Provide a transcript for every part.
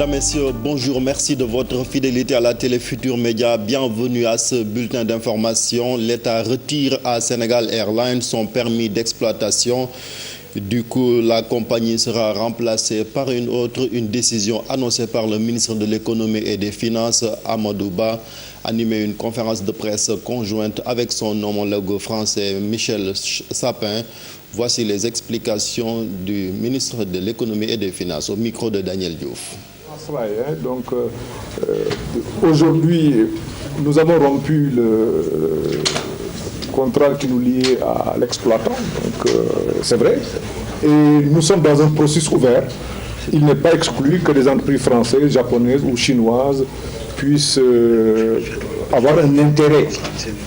Mesdames, Messieurs, bonjour, merci de votre fidélité à la télé Futur Média. Bienvenue à ce bulletin d'information. L'État retire à Sénégal Airlines son permis d'exploitation. Du coup, la compagnie sera remplacée par une autre, une décision annoncée par le ministre de l'Économie et des Finances, Amadou Ba, animé une conférence de presse conjointe avec son homologue français Michel Sapin. Voici les explications du ministre de l'Économie et des Finances au micro de Daniel Diouf. Donc, aujourd'hui, nous avons rompu le contrat qui nous liait à l'exploitant, donc c'est vrai. Et nous sommes dans un processus ouvert. Il n'est pas exclu que les entreprises françaises, japonaises ou chinoises puissent avoir un intérêt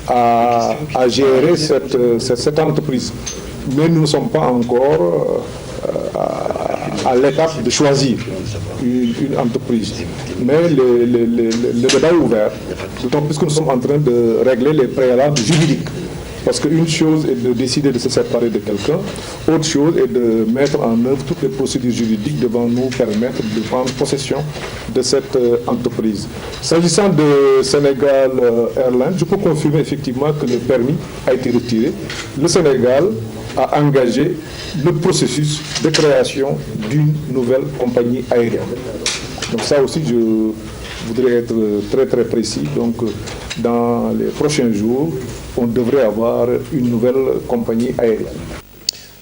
à gérer cette entreprise. Mais nous ne sommes pas encore à l'étape de choisir une entreprise. Mais le débat est ouvert, d'autant plus que nous sommes en train de régler les préalables juridiques. Parce qu'une chose est de décider de se séparer de quelqu'un, autre chose est de mettre en œuvre toutes les procédures juridiques devant nous permettre de prendre possession de cette entreprise. S'agissant de Sénégal Airlines, je peux confirmer effectivement que le permis a été retiré. Le Sénégal a engagé le processus de création d'une nouvelle compagnie aérienne. Donc ça aussi, je voudrais être très très précis. Donc dans les prochains jours, on devrait avoir une nouvelle compagnie aérienne.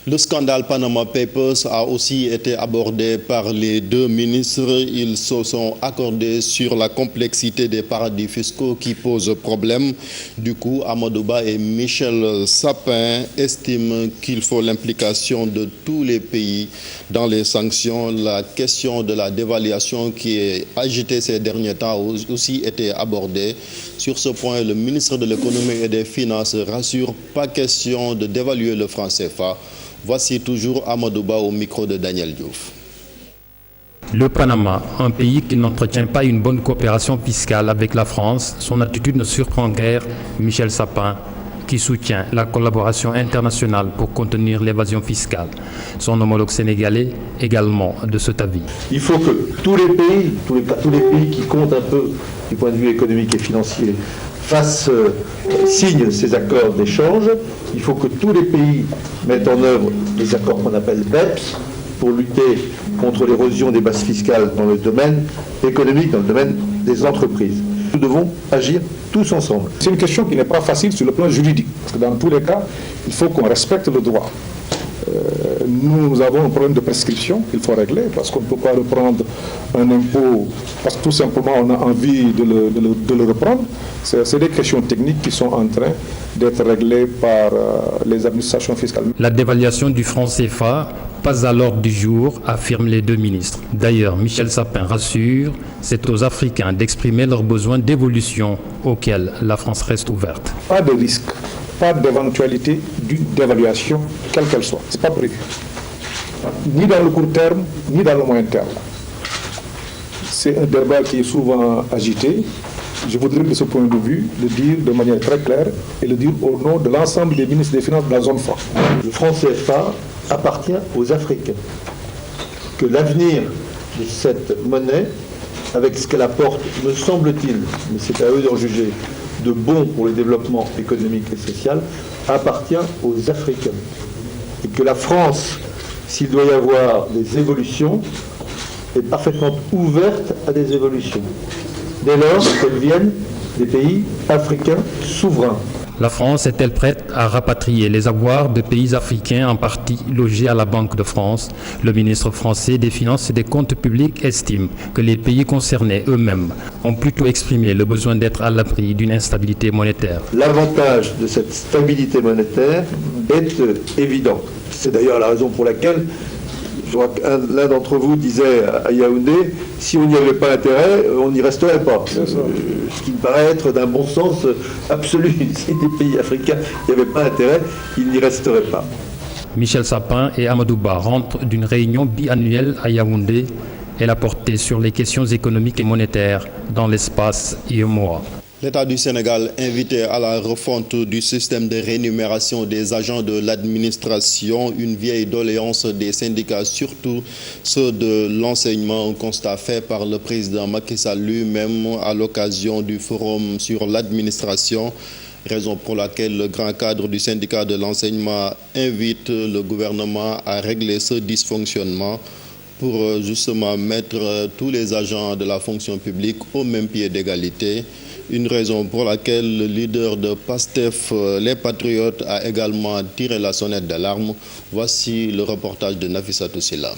Le scandale Panama Papers a aussi été abordé par les deux ministres. Ils se sont accordés sur la complexité des paradis fiscaux qui posent problème. Du coup, Amadou Ba et Michel Sapin estiment qu'il faut l'implication de tous les pays dans les sanctions. La question de la dévaluation qui est agitée ces derniers temps a aussi été abordée. Sur ce point, le ministre de l'Économie et des Finances rassure, pas question de dévaluer le franc CFA. Voici toujours Amadou Ba au micro de Daniel Diouf. Le Panama, un pays qui n'entretient pas une bonne coopération fiscale avec la France, son attitude ne surprend guère Michel Sapin, qui soutient la collaboration internationale pour contenir l'évasion fiscale. Son homologue sénégalais également de cet avis. Il faut que tous les pays qui comptent un peu du point de vue économique et financier signent ces accords d'échange. Il faut que tous les pays mettent en œuvre les accords qu'on appelle BEPS pour lutter contre l'érosion des bases fiscales dans le domaine économique, dans le domaine des entreprises. Nous devons agir tous ensemble. C'est une question qui n'est pas facile sur le plan juridique, parce que dans tous les cas, il faut qu'on respecte le droit. Nous avons un problème de prescription qu'il faut régler, parce qu'on ne peut pas reprendre un impôt, parce que tout simplement on a envie de le reprendre. C'est des questions techniques qui sont en train d'être réglées par les administrations fiscales. La dévaluation du franc CFA, pas à l'ordre du jour, affirment les deux ministres. D'ailleurs, Michel Sapin rassure, c'est aux Africains d'exprimer leurs besoins d'évolution auxquels la France reste ouverte. Pas de risque, pas d'éventualité d'une dévaluation, quelle qu'elle soit. Ce n'est pas prévu. Ni dans le court terme, ni dans le moyen terme. C'est un débat qui est souvent agité. Je voudrais de ce point de vue le dire de manière très claire et le dire au nom de l'ensemble des ministres des Finances de la zone franc. Le franc CFA appartient aux Africains. Que l'avenir de cette monnaie, avec ce qu'elle apporte, me semble-t-il, mais c'est à eux d'en juger, de bon pour le développement économique et social, appartient aux Africains. Et que la France, s'il doit y avoir des évolutions, est parfaitement ouverte à des évolutions. Dès lors qu'elles viennent des pays africains souverains. La France est-elle prête à rapatrier les avoirs de pays africains en partie logés à la Banque de France? Le ministre français des Finances et des Comptes publics estime que les pays concernés eux-mêmes ont plutôt exprimé le besoin d'être à l'abri d'une instabilité monétaire. L'avantage de cette stabilité monétaire est évident. C'est d'ailleurs la raison pour laquelle je crois qu'un d'entre vous disait à Yaoundé, si on n'y avait pas intérêt, on n'y resterait pas. Ce qui me paraît être d'un bon sens absolu. Si des pays africains n'y avaient pas intérêt, ils n'y resteraient pas. Michel Sapin et Amadou Ba rentrent d'une réunion biannuelle à Yaoundé. Elle a porté sur les questions économiques et monétaires dans l'espace IEMOA. L'État du Sénégal invité à la refonte du système de rémunération des agents de l'administration, une vieille doléance des syndicats, surtout ceux de l'enseignement, un constat fait par le président Macky Sall lui-même à l'occasion du forum sur l'administration, raison pour laquelle le grand cadre du syndicat de l'enseignement invite le gouvernement à régler ce dysfonctionnement pour justement mettre tous les agents de la fonction publique au même pied d'égalité. Une raison pour laquelle le leader de PASTEF, les Patriotes, a également tiré la sonnette d'alarme. Voici le reportage de Nafissatou Silla.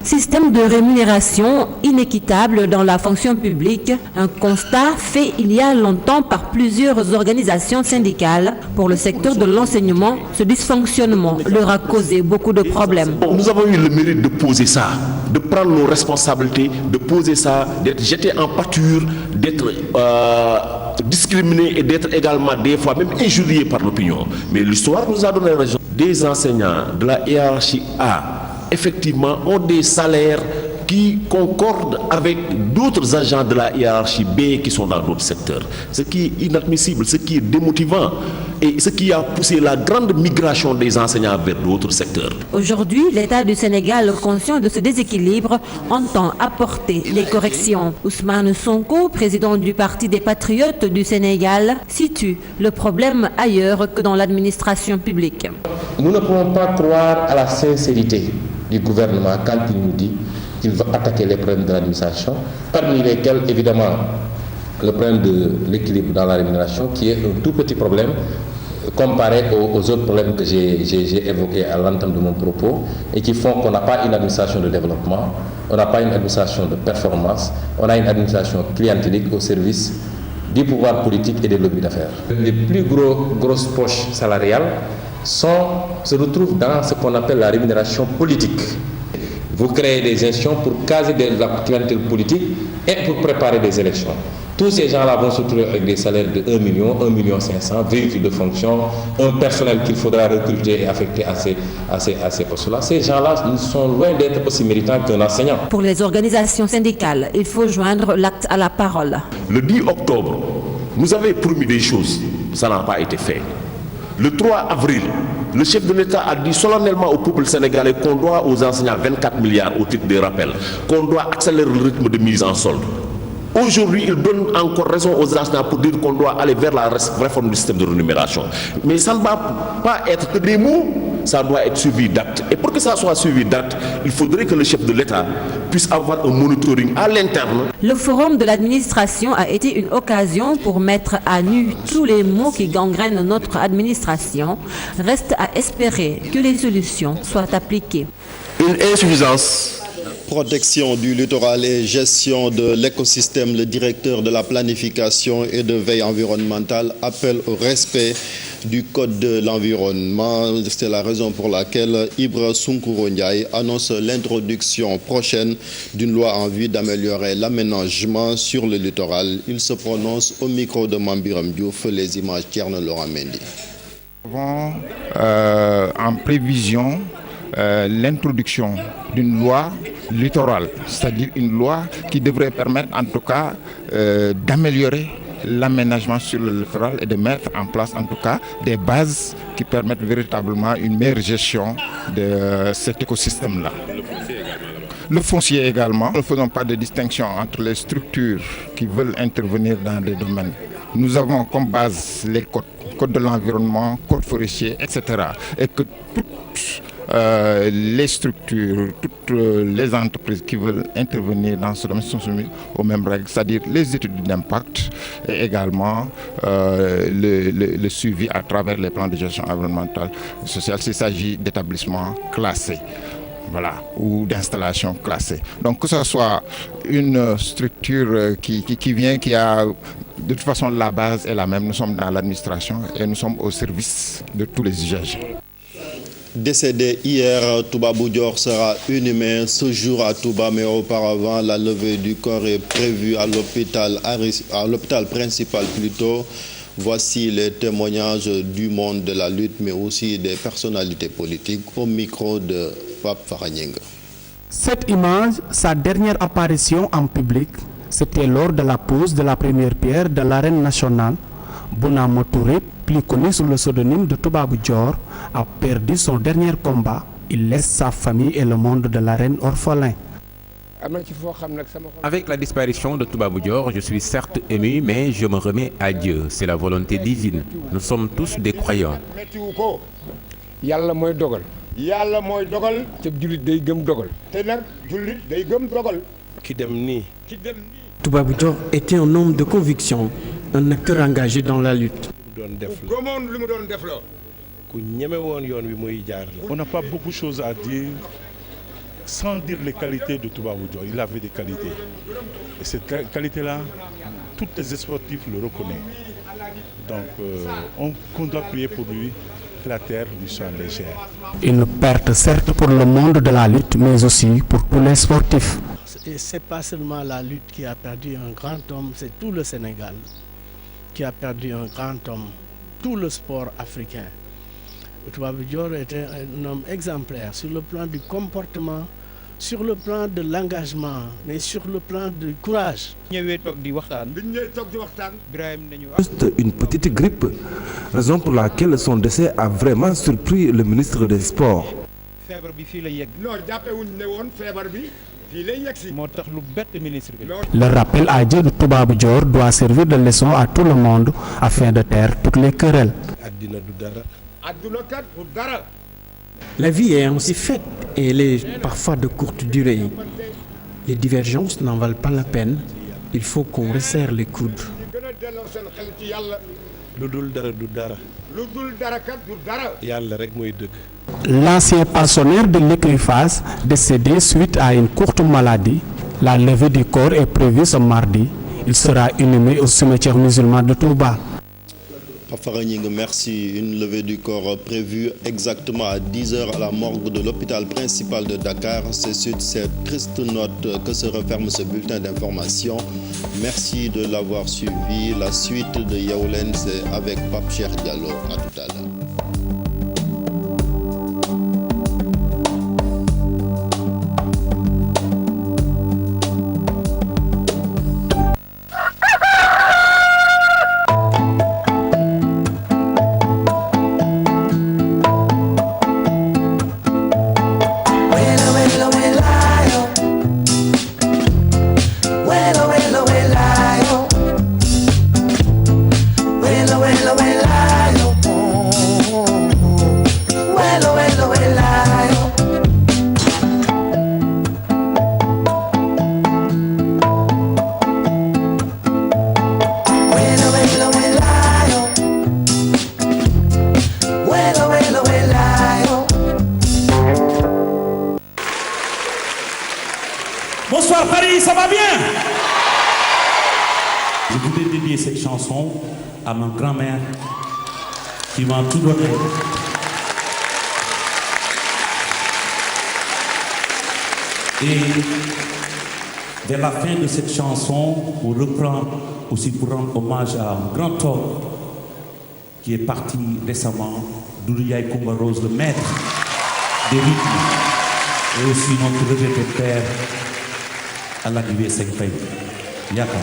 Système de rémunération inéquitable dans la fonction publique, un constat fait il y a longtemps par plusieurs organisations syndicales. Pour le secteur de l'enseignement, ce dysfonctionnement leur a causé beaucoup de problèmes. Nous avons eu le mérite de poser ça, de prendre nos responsabilités, de poser ça, d'être jetés en pâture, d'être discriminés et d'être également des fois même injuriés par l'opinion. Mais l'histoire nous a donné raison. Des enseignants de la hiérarchie A, effectivement, ont des salaires qui concordent avec d'autres agents de la hiérarchie B qui sont dans d'autres secteurs. Ce qui est inadmissible, ce qui est démotivant et ce qui a poussé la grande migration des enseignants vers d'autres secteurs. Aujourd'hui, l'État du Sénégal, conscient de ce déséquilibre, entend apporter les corrections. Ousmane Sonko, président du Parti des Patriotes du Sénégal, situe le problème ailleurs que dans l'administration publique. Nous ne pouvons pas croire à la sincérité du gouvernement quand il nous dit qu'il va attaquer les problèmes de l'administration, parmi lesquels évidemment le problème de l'équilibre dans la rémunération, qui est un tout petit problème comparé aux autres problèmes que j'ai évoqués à l'entame de mon propos et qui font qu'on n'a pas une administration de développement, on n'a pas une administration de performance, on a une administration clientélique au service du pouvoir politique et des lobbies d'affaires. Les plus grosses poches salariales se retrouvent dans ce qu'on appelle la rémunération politique. Vous créez des institutions pour caser de la clientèle politique et pour préparer des élections. Tous ces gens-là vont se retrouver avec des salaires de 1 million, 1,5 million, véhicules de fonction, un personnel qu'il faudra recruter et affecter à ces postes-là. Ces gens-là sont loin d'être aussi méritants qu'un enseignant. Pour les organisations syndicales, il faut joindre l'acte à la parole. Le 10 octobre, nous avions promis des choses, ça n'a pas été fait. Le 3 avril, le chef de l'État a dit solennellement au peuple sénégalais qu'on doit aux enseignants 24 milliards au titre des rappels, qu'on doit accélérer le rythme de mise en solde. Aujourd'hui, il donne encore raison aux enseignants pour dire qu'on doit aller vers la réforme du système de rémunération. Mais ça ne va pas être que des mots, ça doit être suivi d'actes. Et pour que ça soit suivi d'actes, il faudrait que le chef de l'État puisse avoir un monitoring à l'interne. Le forum de l'administration a été une occasion pour mettre à nu tous les maux qui gangrènent notre administration. Reste à espérer que les solutions soient appliquées. Une insuffisance. Protection du littoral et gestion de l'écosystème, le directeur de la planification et de veille environnementale appelle au respect du Code de l'environnement. C'est la raison pour laquelle Ibra Sounkouro Ndiaye annonce l'introduction prochaine d'une loi en vue d'améliorer l'aménagement sur le littoral. Il se prononce au micro de Mambiram Diouf, les images Thierno Laurent Mendy. Nous avons en prévision l'introduction d'une loi littorale, c'est-à-dire une loi qui devrait permettre en tout cas d'améliorer l'aménagement sur le littoral et de mettre en place en tout cas des bases qui permettent véritablement une meilleure gestion de cet écosystème-là. Le foncier également, ne faisons pas de distinction entre les structures qui veulent intervenir dans des domaines. Nous avons comme base les codes de l'environnement, code forestier, etc. Et que toutes les structures, toutes les entreprises qui veulent intervenir dans ce domaine sont soumises aux mêmes règles, c'est-à-dire les études d'impact et également le suivi à travers les plans de gestion environnementale et sociale s'il s'agit d'établissements classés. Voilà, ou d'installations classées. Donc que ce soit une structure qui vient, qui a de toute façon la base est la même. Nous sommes dans l'administration et nous sommes au service de tous les usagers. Décédé hier, Touba Boudior sera inhumé ce jour à Touba, mais auparavant, la levée du corps est prévue à l'hôpital principal plutôt. Voici les témoignages du monde de la lutte, mais aussi des personnalités politiques au micro de Pape Faranyinga. Cette image, sa dernière apparition en public, C'était lors de la pose de la première pierre de l'arène nationale. Bounama Touré, plus connu sous le pseudonyme de Toubabou Dior, a perdu son dernier combat. Il laisse sa famille et le monde de l'arène orphelin. Avec la disparition de Toubabou Dior, je suis certes ému, mais je me remets à Dieu. C'est la volonté divine. Nous sommes tous des croyants. Toubabou Dior était un homme de conviction, un acteur engagé dans la lutte. On n'a pas beaucoup de choses à dire sans dire les qualités de Toubabou Dior. Il avait des qualités. Et cette qualité-là, tous les sportifs le reconnaissent. Donc, on doit prier pour lui, que la terre lui soit légère. Une perte certes pour le monde de la lutte, mais aussi pour tous les sportifs. Et ce n'est pas seulement la lutte qui a perdu un grand homme, c'est tout le Sénégal qui a perdu un grand homme, tout le sport africain. Toubabou Dior était un homme exemplaire sur le plan du comportement, sur le plan de l'engagement, mais sur le plan du courage. Juste une petite grippe, raison pour laquelle son décès a vraiment surpris le ministre des Sports. Le rappel à Dieu de Toubabou Dior doit servir de leçon à tout le monde afin de taire toutes les querelles. La vie est ainsi faite et elle est parfois de courte durée. Les divergences n'en valent pas la peine. Il faut qu'on resserre les coudes. L'ancien pensionnaire de l'Écriphase, décédé suite à une courte maladie, la levée du corps est prévue ce mardi. Il sera inhumé au cimetière musulman de Touba. Merci. Une levée du corps prévue exactement à 10h à la morgue de l'hôpital principal de Dakar. C'est sur cette triste note que se referme ce bulletin d'information. Merci de l'avoir suivi. La suite de Yaoulen, c'est avec Pape Cheikh Diallo. À tout à l'heure. Bonsoir Paris, ça va bien? Je voudrais dédier cette chanson à ma grand-mère qui m'a tout donné. Et vers la fin de cette chanson, on reprend aussi pour rendre hommage à un grand homme qui est parti récemment, Douliaï Koumba Rose, le maître des rythmes, et aussi notre regretté père, Aladoué Sekfay. Yakam.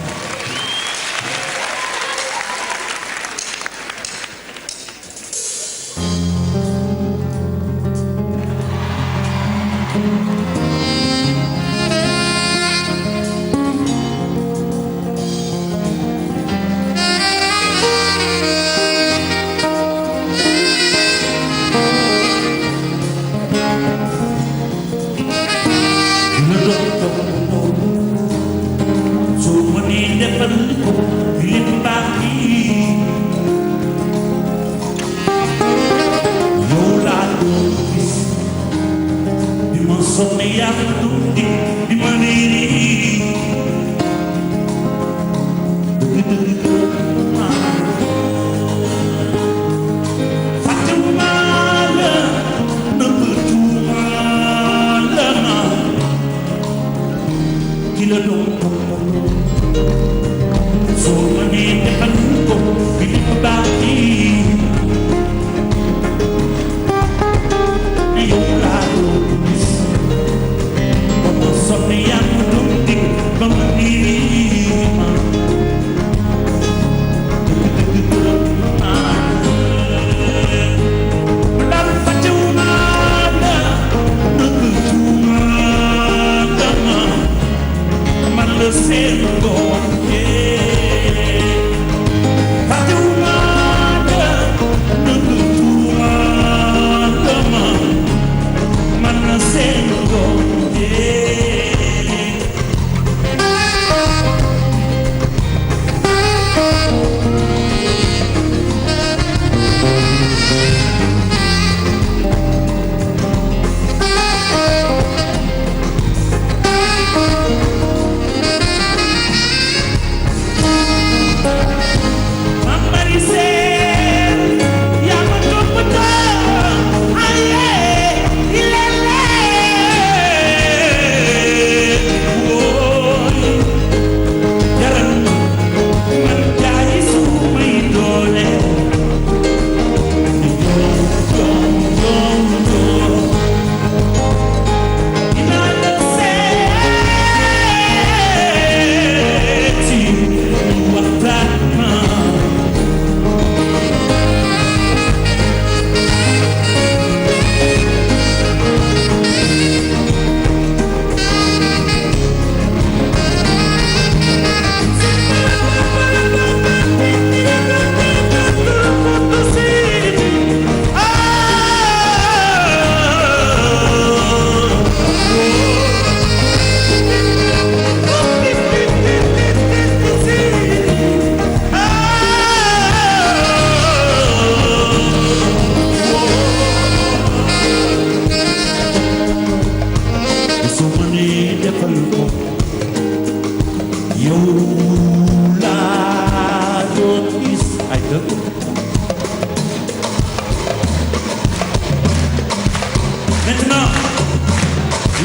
So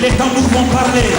Les tambours vont parler.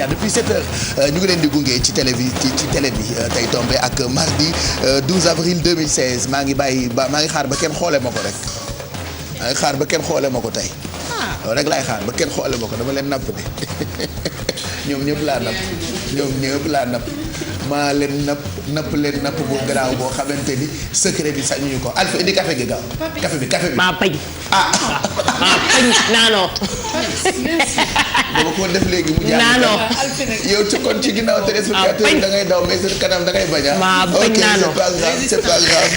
Depuis 7 heures ñu ngi leen di gunge ci télé bi tey tombé ak mardi 12 avril 2016 maa ngi xaar ba kenn xoolee ma ko rek maa ngi xaar ba kenn xoolee ma ko tey loolu rek laay xaar ba kenn xoolee ma ko dama leen napp de ñoom ñëpp laa napp maa leen napp bu garaaw boo xamante ni secret bi sañuñu ko Alpha indi café gi gaaw café bi maa pañ pañ naanoo dama ko def léegi mu jàll yow ci kon ci ginnaaw téléspectateur da ngay daw mais sa kanam da ngay bañ a ok c'est pas grave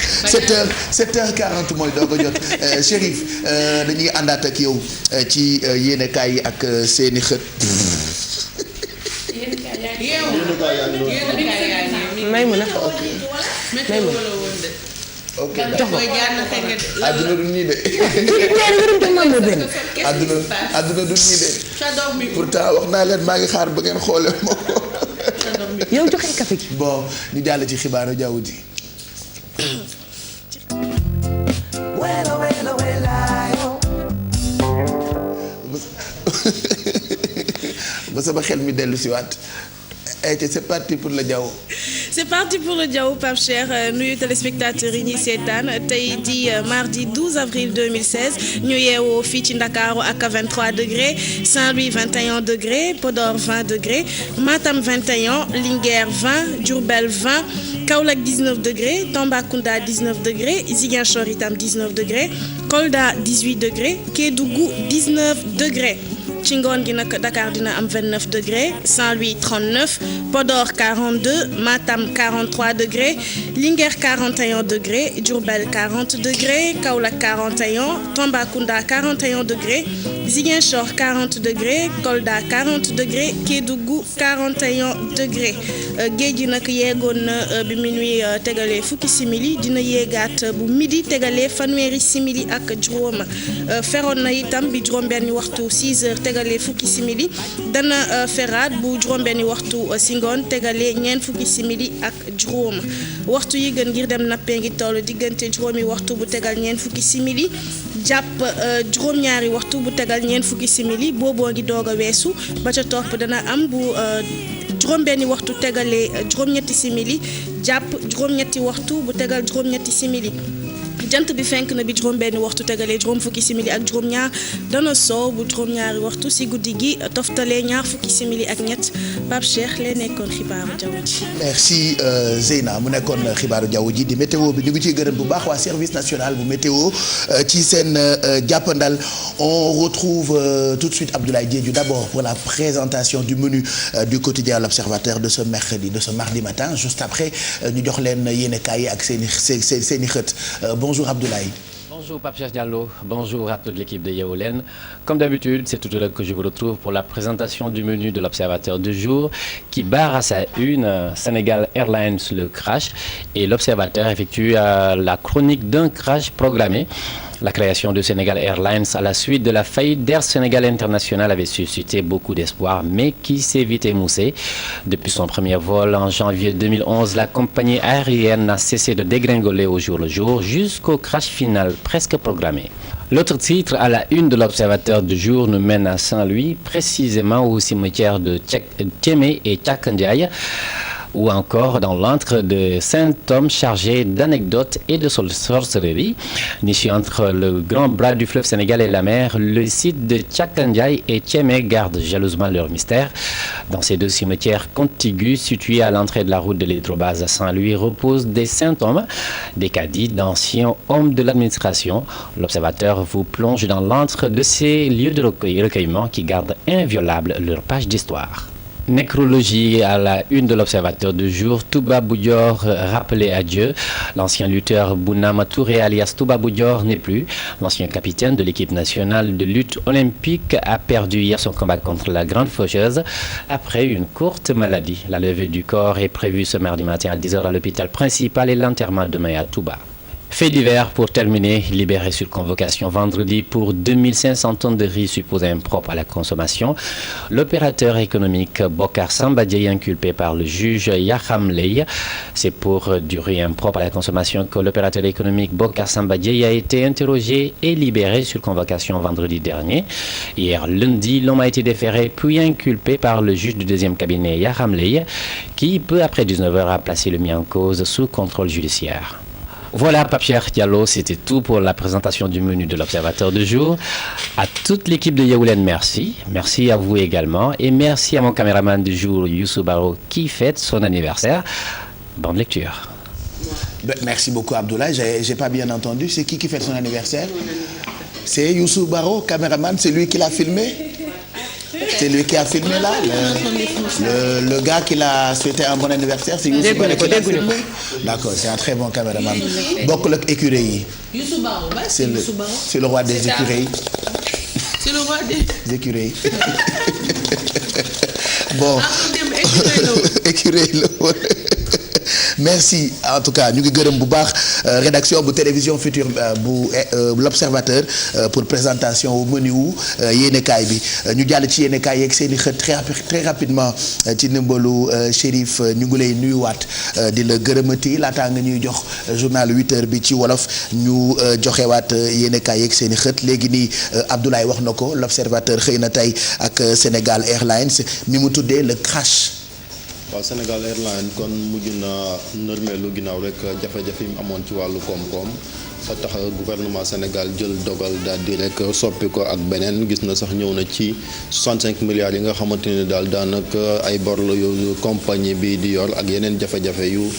7h40 mooy doog a jot Chérif dañuy àndaat ak yow ci yéenekaay yi ak seeni xët may mun a ok jox ko àdduna du nii de àdduna du nii de pourtant wax naa leen maa ngi xaar ba ngeen xoole moo yow joxe café gi bon ñu jàll ci xibaaru jaww ji ba sama xel mi dellu si waat c'est parti pour le Diaw. C'est parti pour le Diaw, Pape Cheikh nuyu téléspectateurs yi ñuy seetaan tey di mardi 12 avril 2016 ñu yeewoo fii ci Ndakaaru ak 23 degré Saint-Louis 21 degré Podor 20 degré Matam 21 Linguère 20 Diourbel 20 Kaolack 19 degré Tambacounda 19 degré Ziguinchor itam 19 degré Kolda 18 degré Kédougou 19 degré. ci ngoon gi nag Dakar dina am 29 degré Saint-Louis 39 Podor 42 Matam 43 degré Linguère 41 degré Diourbel 40 degré Kaolack 41 Tambacounda 41 degré Ziguinchor 40 degré Kolda 40 degré Kédougou 41 degré géej gi nag yeegoon na bi minuit tegalee fukki simili dina yeegaat bu midi tegalee fanweeri simili ak juróom feroon na itam bi juróom-benni waxtu 6 heures tegalee fukki simili dana feraat bu juróom-benni waxtu si ngoon tegalee ñeent fukki simili ak juróom waxtu yi gën ngir dem nappee ngi toll diggante juróomi waxtu bu tegal ñeent fukki simili jàpp juróom-ñaari waxtu bu tegal ñeent fukki simili booboo ngi doog a weesu ba ca topp dana am bu juróom-benni waxtu tegalee juróom-ñetti simili jàpp juróom-ñetti waxtu bu tegal juróom-ñetti simili jant bi fenk na bi juróom-benn waxtu tegalee juróom fukki simili ak juróom-ñaar dana soow bu juróom-ñaari waxtu si guddi gi toftalee ñaar fukki simili ak ñett Pape Cheikh lee nekkoon xibaaru jaww ji. merci Zeyna mu nekkoon xibaaru jaww ji di météo bi ñu ngi ciy gërëm bu baax waa service national bu météo ci seen jàppandal. On retrouve tout de suite Abdoulaye Diédhiou d'abord pour la présentation du menu du quotidien L'Observateur de ce mardi matin juste après ñu jox leen yéenekaay yi ak seen i xët bonjour Abdoulaye. Bonjour Pape Cheikh Diallo, bonjour à toute l'équipe de Yeewu Leen. Comme d'habitude, c'est tout à l'heure que je vous retrouve pour la présentation du menu de l'Observateur du jour qui barre à sa une Sénégal Airlines le crash et l'Observateur effectue la chronique d'un crash programmé. La création de Sénégal Airlines à la suite de la faillite d'Air Sénégal International avait suscité beaucoup d'espoir, mais qui s'est vite émoussé. Depuis son premier vol en janvier 2011, la compagnie aérienne n'a cessé de dégringoler au jour le jour jusqu'au crash final presque programmé. L'autre titre à la une de l'Observateur du jour nous mène à Saint-Louis, précisément au cimetière de Thiémé et Thiaka Ndiaye, ou encore dans l'antre de Saint-Homme chargé d'anecdotes et de sorcellerie. Niché entre le grand bras du fleuve Sénégal et la mer, le site de Thiaka Ndiaye et Thiémé gardent jalousement leur mystère. Dans ces deux cimetières contigus situés à l'entrée de la route de l'hydrobase à Saint-Louis reposent des Saint-Hommes, des cadis, d'anciens hommes de l'administration. L'Observateur vous plonge dans l'antre de ces lieux de recueillement qui gardent inviolables leur page d'histoire. Nécrologie à la une de l'Observateur du jour, Touba Boudior rappelé à Dieu. L'ancien lutteur Bounama Touré alias Touba Boudior n'est plus. L'ancien capitaine de l'équipe nationale de lutte olympique a perdu hier son combat contre la grande faucheuse après une courte maladie. La levée du corps est prévue ce mardi matin à 10h à l'hôpital principal et l'enterrement demain à Touba. Fait divers pour terminer, libéré sur convocation vendredi pour 2500 tonnes de riz supposés impropres à la consommation. L'opérateur économique Bokar Samba Dièye inculpé par le juge Yaham Leye. C'est pour du riz impropre à la consommation que l'opérateur économique Bokar Samba Dièye a été interrogé et libéré sur convocation vendredi dernier. Hier lundi, l'homme a été déféré puis inculpé par le juge du deuxième cabinet Yaham Leye qui, peu après 19h, a placé le mis en cause sous contrôle judiciaire. Voilà, Pape Cheikh Diallo, c'était tout pour la présentation du menu de l'Observateur du jour. À toute l'équipe de Yeewu Leen, merci. Merci à vous également. Et merci à mon caméraman du jour, Youssou Baro, qui fête son anniversaire. Bonne lecture. Merci beaucoup, Abdoulaye. J'ai pas bien entendu. C'est qui fête son anniversaire? C'est Youssou Baro, caméraman. C'est lui qui l'a filmé? C'est lui qui a filmé là, le gars qui l'a souhaité un bon anniversaire, c'est Youssou Baro qui l'a filmé. D'accord, c'est un très bon caméraman. Bokkul ak écureuil yi. C'est le roi des écureuils. C'est le roi des écureuils. Bon. Écureuil la. Merci en tout cas ñu ngi gërëm bu baax rédaction bu télévision Futur bu l'Observateur pour présentation au menu wu yéenekaay bi ñu jàll ci yéenekaay yeeg seen i xët très rapidement ci ndimbalu Chérif ñu ngi lay nuyuwaat di la gërëmati laataa nga ñuy jox journal 8h bi ci wolof ñu joxewaat yéenekaay yeeg seen i xët léegi nii Abdoulaye wax na ko l'Observateur xëy na tey ak Sénégal Airlines mi mu tuddee le crash. waaw Sénégal Airlines kon mujj na nërmeelu ginnaaw rek jafe-jafe yi mu amoon ci wàllu koom-koom sa tax gouvernement Sénégal jël dogal daal di rek soppi ko ak beneen gis na sax ñëw na ci 65 milliards yi nga xamante ne daal daanaka ay bor la yu compagnie bi di yor ak yeneen jafe-jafe yoo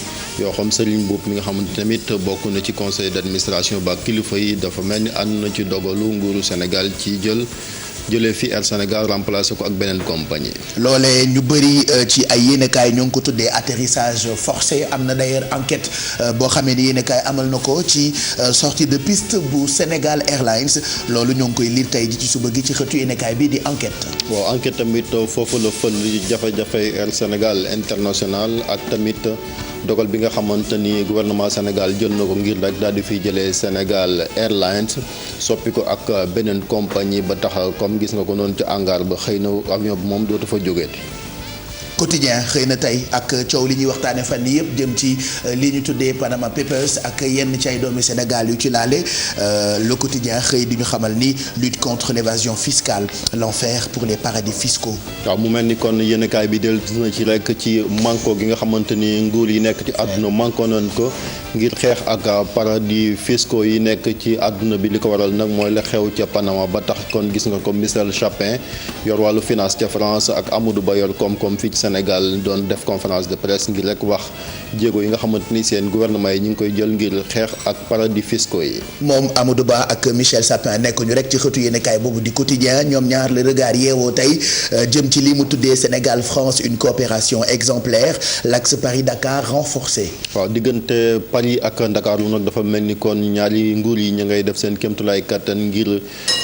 xam Serigne Mboup mi nga xamante tamit bokk na ci conseil d'administration ba kilifa yi dafa mel ni ànd na ci dogalu nguuru Sénégal ci jëlee fi Air Sénégal remplacé ko ak beneen compagnie. loolee ñu bëri ci ay yéenekaay ñoo ngi ko tuddee atterrissage forcé am na d'ailleurs enquête boo xamee ni yéenekaay amal na ko ci sortie de piste bu Sénégal Airlines loolu ñoo ngi koy lire tey ji ci suba gi ci xëtu yéenekaay bi di enquête. waaw enquête tamit foofu la fël jafe-jafe Air Sénégal International ak tamit dogal bi nga xamante ni gouvernement Sénégal jël na ko ngir rek daal di fiy jëlee Sénégal Airlines soppi ko ak beneen compagnie ba tax comme gis nga ko noonu ci hangar ba xëy na avion bi moom dootu fa jógeeti. quotidien xëy na tey ak coow li ñuy waxtaane fan yii yëpp jëm ci li ñu tuddee Panama Papers ak yenn ci ay doomi Sénégal yu ci laale le quotidien xëy di ñu xamal ni lutte contre l'évasion fiscale l'enfer pour les paradis fiscaux. waaw mu mel ni kon yéenekaay bi dellu na ci rek ci manko gi nga xamante ni nguur yi nekk ci àdduna manko nañ ko ngir xeex ak paradis fiscaux yi nekk ci àdduna bi li ko waral nag mooy la xew ca Panama ba tax kon gis nga ko Michel Chapin yor wàllu finance ca France ak Amadou Ba yor koom-koom fii ci Sénégal doon def conférence de presse ngir rek wax jéego yi nga xamante ni seen gouvernement yi ñu ngi koy jël ngir xeex ak paradis fiscaux yi. moom Amadou Ba ak Michel Chapin nekkuñu rek ci xëtu yéenekaay boobu di quotidien ñoom ñaar le regard yeewoo tey jëm ci li mu tuddee Sénégal France une coopération exemplaire l'axe Paris-Dakar renforcé. waaw diggante Paris ak Dakar lu nag dafa mel ni kon ñaari nguur yi ñu ngay def seen kéemtulaay kattan ngir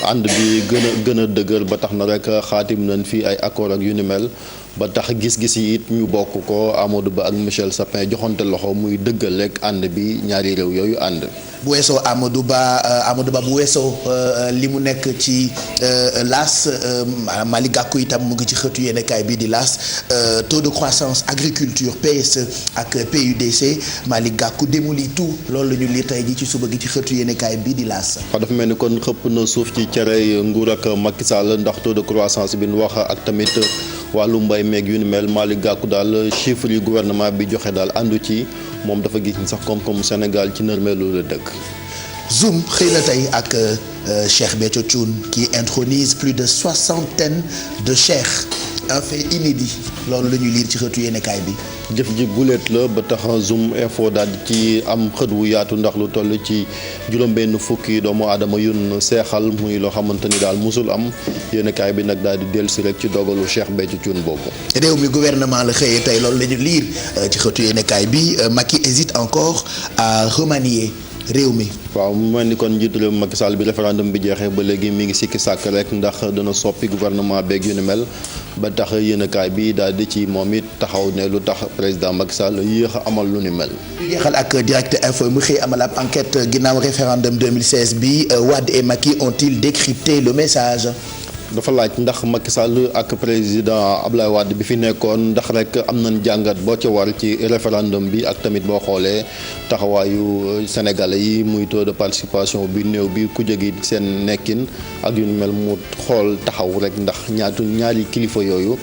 ànd bi gën a dëgër ba tax na rek xaatim nañ fi ay accord ak yu ni mel ba tax gis-gis yi it ñu bokk ko Amadou Ba ak Michel Chapin joxante loxo muy dëggal rek ànd bi ñaari réew yooyu ànd. bu weesoo Amadou Ba bu weesoo li mu nekk ci LAS Malick Gakou itam mu ngi ci xëtu yéenekaay bii di LAS taux de croissance agriculture PSE ak PUDC Malick Gakou démolit tout loolu la ñu lire tey ji ci suba gi ci xëtu yéenekaay bii di LAS. waaw dafa mel ni kon xëpp na suuf ci cere nguur ak Macky Sall ndax taux de croissance bi ñu wax ak tamit wàllu mbay meeg yu ni mel Malick Gakou daal chiffres yu gouvernement bi joxe daal àndu ci moom dafa gis ni sax koom-koomu Sénégal ci nërmeelu la dëkk. Zoom xëy na tey ak Cheikh Béthio Thioune qui intronise plus de 60 de cheikh un fait inédit loolu la ñuy lire ci xëtu yéenekaay bi. jëf ji guléet la ba tax Zoom info daal di ci am xët wu yaatu ndax lu toll ci juróom-benn fukki doomu aadama yun seexal muy loo xamante ni daal musul am yéenekaay bi nag daal di dellusi rek ci dogalu Cheikh Béthio Thioune boobu. réew mi gouvernement la xëyee tey loolu la ñu lire ci xëtu yéenekaay bi Macky hésite encore à remanier réew mi. waaw mu mel ni kon njiitu réew Macky Sall bi référendum bi jeexee ba léegi mi ngi sikki sàkk rek ndax dana soppi gouvernement beeg yu ni mel ba tax yéenekaay bi daal di ci moom it taxaw ne lu tax président Macky Sall yéex a amal lu ni mel. ñu jeexal ak direct info mu xëy amal ab enquête ginnaaw référendum 2016 bi Wade et Macky ont-ils décrypté le message. dafa laaj ndax Macky Sall ak président Abdoulaye Wade bi fi nekkoon ndax rek am nañ jàngat boo ca war ci référendum bi ak tamit boo xoolee taxawaayu sénégalais yi muy taux de participation bi néew bi ku jógi seen nekkin ak yu mel mu xool taxaw rek ndax ñaari kilifa yooyu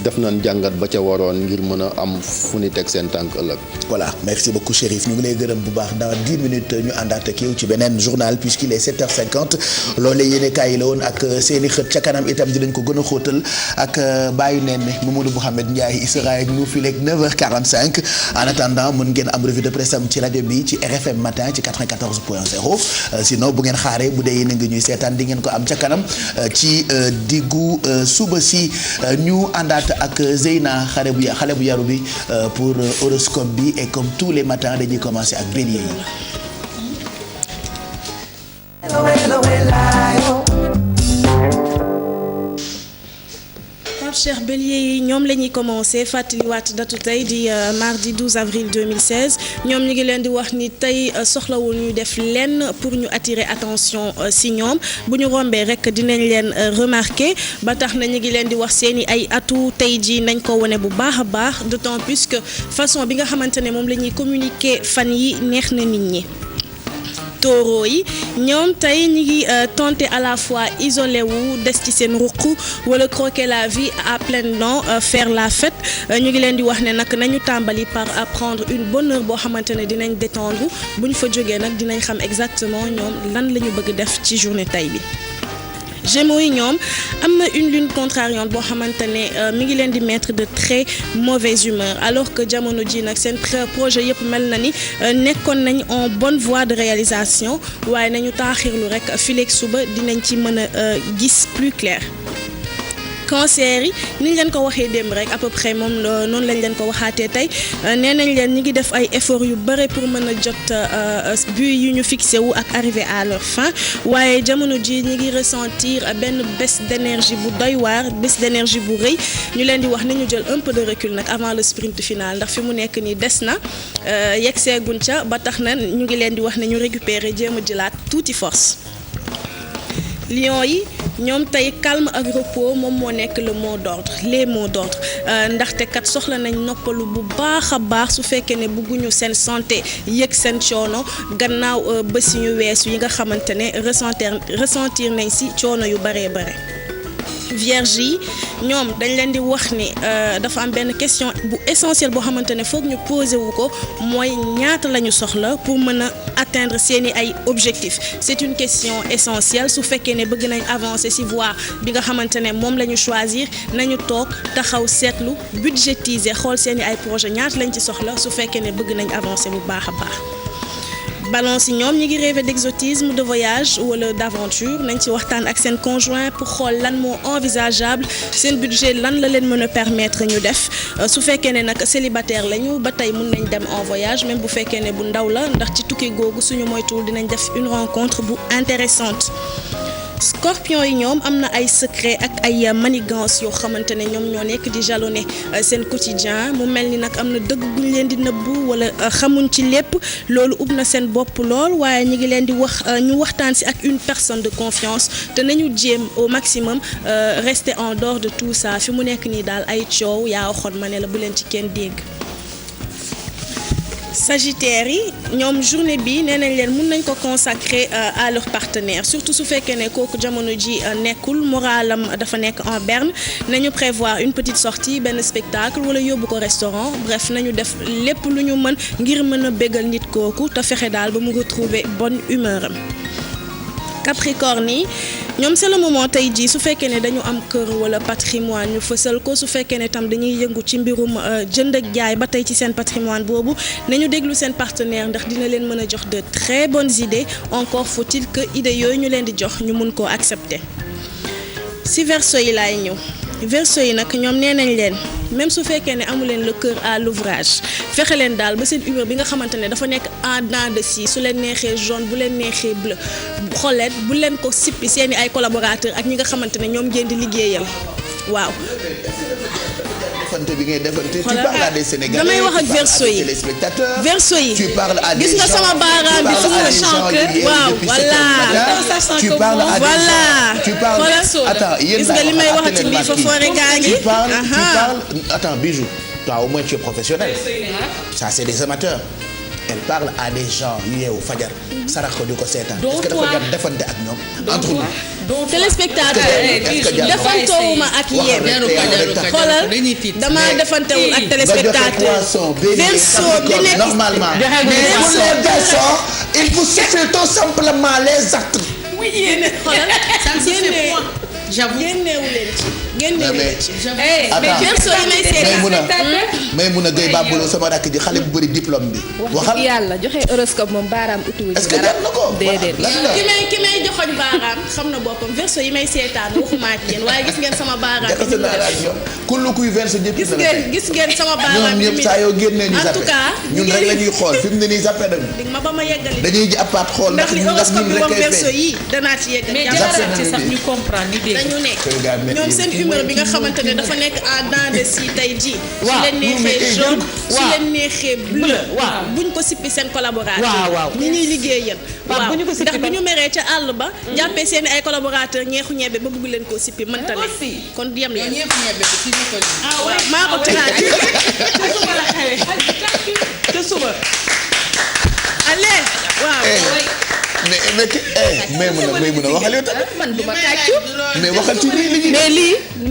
def nañ jàngat ba ca waroon ngir mën a am fu ni teg seen tànk ëllëg. voilà merci beaucoup Chérif ñu ngi lay gërëm bu baax dans 10 minutes ñu àndaat ak yow ci beneen journal puisqu'il est 7h50 loolee yéenekaay yi la woon ak seeni xët ca kanam itam dinañ ko gën a xóotal ak bàyyi neen ne Mamadou Mouhamed Ndiaye il sera avec nous fii léegi 9h45 en attendant mën ngeen am revue de presse am ci rajo bi ci RFM matin ci 94.0 sinon bu ngeen xaaree bu dee yéen a ngi ñuy seetaan di ngeen ko am ca kanam ci diggu suba si ñu àndaat ak Zeyna xale bu yaru bi pour horoscope bi et comme tous les matins dañuy commencer ak bélier yi. Cher bélier yi ñoom la ñuy commencé fàttaliwaat datu tey di mardi 12 avril 2016 ñoom ñu ngi leen di wax ni tey soxlawul ñu def lenn pour ñu attirer attention si ñoom bu ñu rombee rek dinañ leen remarquer ba tax na ñu ngi leen di wax seeni ay atu tey ji nañ ko wane bu baax a baax d'autant plus que façon bi nga xamante ne moom la ñuy communiquer fan yi neex na nit ñi. Taureau yi ñoom tey ñi ngi tenter à la fois isolé wu des ci seen ruq wala croquer la vie à pleines dents faire la fête ñu ngi leen di wax ne nag nañu tàmbali par prendre une bonne heure boo xamante ne dinañ détendre bu ñu fa jógee nag dinañ xam exactement ñoom lan la ñu bëgg def ci journée tey bi. Gémeaux yi ñoom am na une lune contrariante boo xamante ne mi ngi leen di mettre de très mauvaise humeur alors que jamono ji nag seen projet yëpp mel na ni nekkoon nañ en bonne voie de réalisation waaye nañu taaxirlu rek fileeg suba dinañ ci mën a gis plus clair. Cancer yi ni ñu leen ko waxee démb rek à peu près moom noonu lañ leen ko waxaatee tey nee nañ leen ñi ngi def ay efforts yu bare pour mën a jot but yu ñu fixé wu ak arriver à leur fin waaye jamono ji ñi ngi ressentir benn baisse d'énergie bu doy waar baisse d'énergie bu rëy ñu leen di wax nañu jël un peu de recul nag avant le sprint final ndax fi mu nekk nii des na yegg seeguñ ca ba tax na ñu ngi leen di wax ne ñu récupérer jéem a jëlaat tuuti force. Lions yi ñoom tey calme ak repos moom moo nekk le mot d'ordre les mots d'ordre ndaxte kat soxla nañ noppalu bu baax a baax su fekkee ne bëgguñu seen santé yëg seen coono gannaaw bés yu weesu yi nga xamante ne ressentir nañ ci coono yu baree bare. Vierge yi ñoom dañ leen di wax ni dafa am benn question bu essentielle boo xamante ne foog ñu posé wu ko mooy ñaata la ñu soxla pour mën a atteindre seeni ay objectifs c'est une question essentielle su fekkee ne bëgg nañ avancer ci voie bi nga xamante ne moom la ñu choisir nañu toog taxaw seetlu budgétiser xool seeni ay projet ñaata lañ ci soxla su fekkee ne bëgg nañ avancer bu baax a baax. Balance yi ñoom ñi ngi rêver d'exotisme de voyage wala d'aventure nañ ci waxtaan ak seen conjoint pour xool lan moo envisageable seen budget lan la leen mën a permettre ñu def su fekkee ne nag célibataire lañu ba tey mun nañ dem en voyage même bu fekkee ne bu ndaw la ndax ci tukki googu suñu moytuwul dinañ def une rencontre bu intéressante. Scorpion yi ñoom am na ay secret ak ay manigance yoo xamante ne ñoom ñoo nekk di jalonner seen quotidien mu mel ni nag am na dëgg bu ñu leen di nëbbu wala xamuñ ci lépp loolu ub na seen bopp lool waaye ñu ngi leen di wax ñu waxtaan ci ak une personne de confiance te nañu jéem au maximum rester en dehors de tout ça fi mu nekk nii daal ay coow yaa waxoon ma ne la bu leen ci kenn dégg. Sagittaire yi ñoom journée bi nee nañ leen mun nañ ko consacrer à leur partenaire surtout su fekkee ne kooku jamono ji nekkul moralam dafa nekk en berne nañu prévoir une petite sortie benn spectacle wala yóbbu ko restaurant bref nañu def lépp lu ñu mën ngir mën a bégal nit kooku te fexe daal ba mu retrouver bonne humeur am. Capricorne yi ñoom c'est le moment tey jii su fekkee ne dañu am kër wala patrimoine ñu fësal ko su fekkee ne tam dañuy yëngu ci mbirum jënd ak jaay ba tey ci seen patrimoine boobu nañu déglu seen partenaire ndax dina leen mën a jox de très bonnes idées encore faut-il que idées yooyu ñu leen di jox ñu mun koo accepter. Si Verseau yi laay ñëw Verseau yi nag ñoom nee nañ leen même su fekkee ne amu leen le cœur à l'ouvrage fexe leen daal ba seen humeur bi nga xamante ne dafa nekk en dents de scie su leen neexee jaune bu leen neexee bleu xolet bu leen ko sippi seeni ay collaborateurs ak ñi nga xamante ne ñoom ngeen di liggéeyal waaw. bi ngay defante tu parles à des Sénégalais damay wax ak Verseau yi Verseau yi gis nga sama baaraam bi fu mu la waaw voilà tu parles à des attends gis nga li may wax ci biir fa foore gaa ngi tu parles attends Bijou toi au moins tu es professionnel ça c'est des amateurs elle parle à des gens yu yeewu fajar sarax ko di ko seetaan est-ce que dafa jar defante ak ñoom entre nous téléspectateur defantewuma ak yéen xoolal dama defantewul ak téléspectateur Verseau bi nekk normalement mais pour les garçons il faut chercher tout simplement les actes oui yéen xoolal ça ne se fait point j'avoue génneewu leen ci mais Verseau yi may seetaan Maïmouna Gueye Baboulo sama rakk ji xale bu bëri diplôme bi waxal yàlla joxe horoscope moom baaraam utiwu est-ce que jar na ko déedéet ki may joxoñ baaraam xam na boppam Verseau yi may seetaan waxuma ak yéen waaye gis ngeen sama baaraam kullu kuy Verseau ñëpp gis ngeen sama baaraam ñoom ñëpp saa yoo génnee ñu en tout cas ñun rek la ñuy xool fi mu ne nii zappé nañu dig ma ba ma yeggali dañuy ji apart xool ndax li horoscope bi moom Verseau yi danaa ci yeggali mais jaraat ci sax ñu comprendre ni dégg dañu nekk ñoom seen humeur bi nga xamante ne dafa nekk en dents de scie tey jii su leen neexee jaune su leen neexee bleu buñ ko sippi seen collaborateur ñi ñuy liggéeyal waaw ndax bu ñu meree ca àll ba jàppee seen ay collaborateur ñeexu ñebe ba bëgg leen koo sippi mënta ne kon yem leen waaw maa ko traité te suba allez waaw mais mën a waxal yow tamit man duma tàccu mais waxal ci lii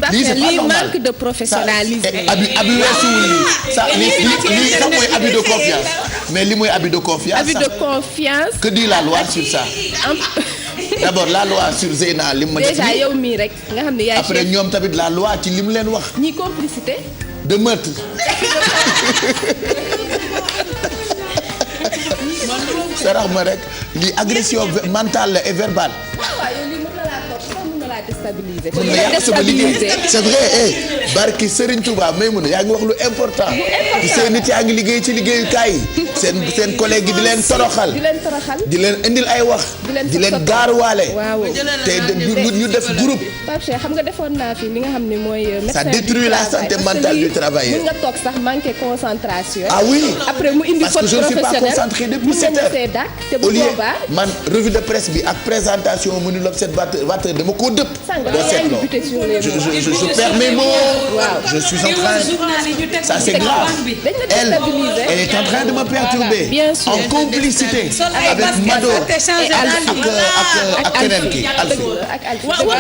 mais lii manque de professionnalisme abi weesuwul lii ça lii sax mooy abus de confiance mais li mooy abus de confiance abus de confiance que dit la loi sur ça d'abord la loi sur Zeyna lim ma def déjà yow mii rek nga xam ne yaay après ñoom tamit la loi ci lim leen wax ñi complicité de meurtre sarax ma rek lii agression mentale la et verbale waaw yow lii mën na laa topp mën na laa déstabiliser déstabiliser. mun na yàq sama liggéey c'est vrai barki Serigne Touba may mun a yaa ngi wax lu important. ci seen nit yaa ngi liggéey ci liggéeyukaay yi. seen collègue yi di leen toroxal. di leen indil ay wax. di leen gaaruwaale. waaw te ñu def groupe. Pape Cheikh xam nga defoon naa fi li nga xam ne mooy. ça détruit la santé mentale du travailleur. mun nga toog sax manqué concentration. ah oui après mu indi faute professionnelle parce que je ne suis pas concentré depuis 7 heures. te bu boobaa man revue de presse bi ak présentation menu l'observateur dama koo dëpp. doo seetloo je perds mes mots. je suis en train ça c'est grave. elle est en train de me perturber. en complicité avec Mado ak keneen ki Alfi.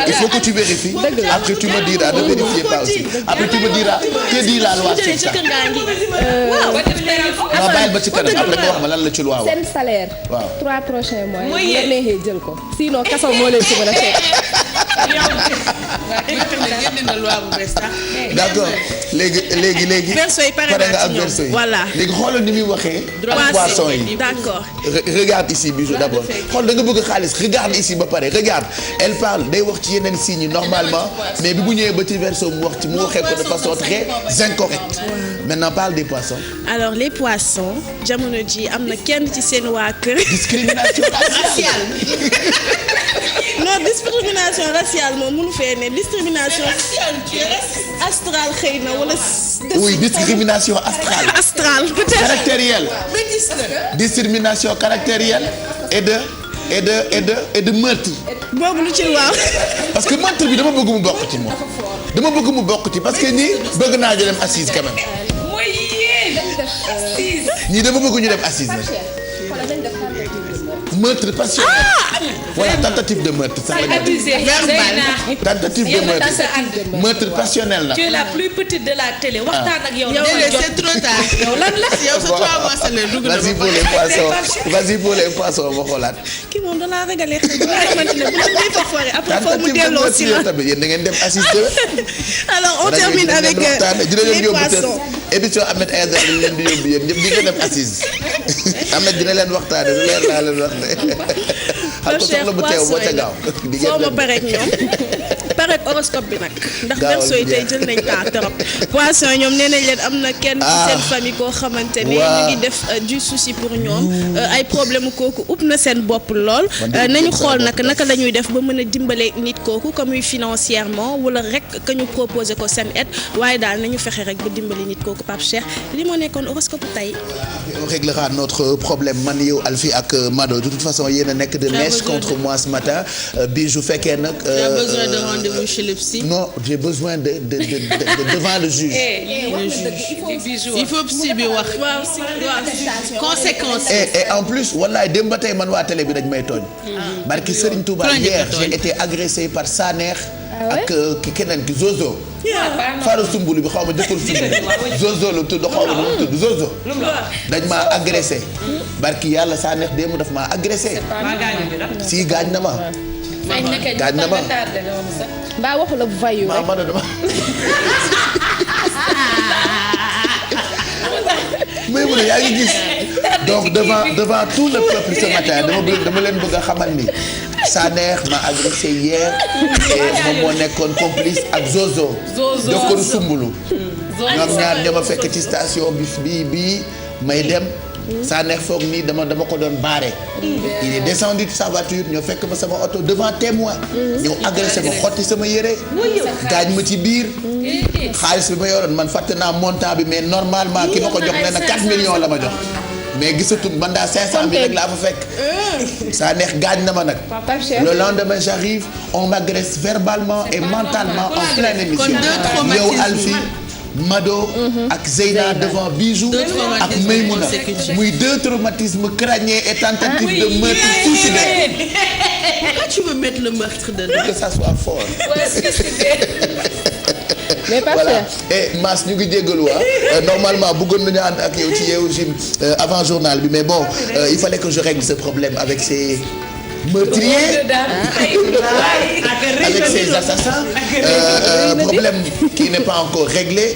il faut que tu vérifies. après tu me diras ne vérifiez pas aussi. après tu me diras que dit la loi sur ça. waaw bàyyil ba ci kanam après nga wax ma lan la ci loi wax. seen salaire. waaw 3 prochains mois yi nga neexee jël ko. sinon kaso moo leen ci mën a fekk. d'accord léegi. verso yi pare nga ci ñoom voilà. léegi xoolal ni muy waxee. poisson yi d'accord. regarde ici Bijou d'abord xool da nga bëgg xaalis regarde ici ba pare regarde elle parle day wax ci yeneen signes normalement mais bi bu ñëwee ba ci verso mu waxee ko de façon très incorrecte. maintenant parle des poissons. alors les poissons jamono ji am na kenn ci seen waa kër. discrimination raciale. non discrimination raciale moom mënu fee ne discrimination astrale xëy na wala. oui discrimination astrale. astrale peut-être. caractérielle. discrimination caractérielle et de meurtre. boobu lu ci waaw. parce que meurtre bi dama bëgg mu bokk ci moom. dama bëgg mu bokk ci parce que ñii bëgg naa ñu dem assise quand même. ñii dama bëgg ñu dem assise nag. meurtre passionnel. voilà tentative de meurtre sax la ñu. tentative de meurtre. meurtre passionnel la. tu es la plus petite de la télé. waxtaan ak yow c'est trop tard. yow lan la yow sa 3 mois sa leen dugg na vas-y pour les poissons vas-y pour les poissons ma xoolaat. kii moom da laa régalé xel bu nga xamante ne bu ñu koy fa fooree après foofu mu delloo si la. tamit yéen da ngeen dem assister. alors on termine avec les poissons. émission Ahmed Aïdara dañ leen di yóbbu yéen ñëpp di ngeen dem assise. Ahmed dina leen waxtaane lu leer laa leen wax de. Pape Cheikh poisson yi foo ma pareeg ñoom pareeg horoscope bi nag ndax verseau yi tey jël nañ temps trop. poisson yi ñoom nee nañ leen am na kenn ci seen famille koo xamante ne ñu ngi def du souci pour ñoom ay problème kooku upp na seen bopp lool. nañu xool naka la ñuy def ba mën a dimbale nit kooku comme financièrement wala rek que ñu proposé ko seen aide waaye daal nañu fexe rek ba dimbali nit kooku Pape Cheikh li moo nekkoon horoscope tey. on réglera notre problème man yow Alfi ak Mado de toute façon yéen a nekk de mèche contre moi ce matin Bijou fekkee nag. tu as besoin de rendez-vous chez le psy. non j'ai besoin de devant le juge. il faut psy bi wax. conséquences. et en plus wallaay démb ba tey man waa télé bi dañ may tooñ. barki Serigne Touba hier j'ai été agressé par Sanex. ak keneen ki Zozo. Faru Sumbulu bi xaw ma jëkkër Sumbulu. Zozo la tudd xaw ma nu mu tudd Zozo. dañ maa agressé. barki yàlla Sanex démb daf maa agressé. si gaañ na ma. gaañ na ma. mbaa waxu la vayu rek. ma dama. mais mu ne yaa ngi gis donc devant tout le peuple ce matin dama leen bëgg a xamal ni Sanex m'a agressé hier et moom moo nekkoon complice ak Zozo. jokkoon Sumbulu. ñoom ñaar ñoo ma fekk ci station bi may dem. Sanex foog nii dama ko doon barré. il est descendu de sa voiture ñoo fekk ma sama oto devant témoin. ñëw agressé ma xotti sama yére. gaañ ma ci biir. xaalis bi ma yoroon man fàtte naa montant bi mais normalement ki ma ko jox nee na 4 millions la ma jox. mais gisatul man daal 500 000 rek laa fa fekk. Sanex gaañ na ma nag. le lendemain j'arrive on m'agresse verbalement et mentalement en pleine émission. yow Alfi Mado ak Zeyna devant Bijou ak Maymouna muy 2 traumatismes crâniens et tentatives de meurtre suicidaire. Pourquoi tu veux mettre le meurtre dedans? Que ça soit fort. mais pas voilà et Mass ñu ngi jéggalu normalement bëggoon nañu ànd ak yow ci Yeewu Gym avant journal bi mais bon il fallait que je règle ce problème avec ces meurtrier avec ses assassins, problème qui n'est pas encore réglé.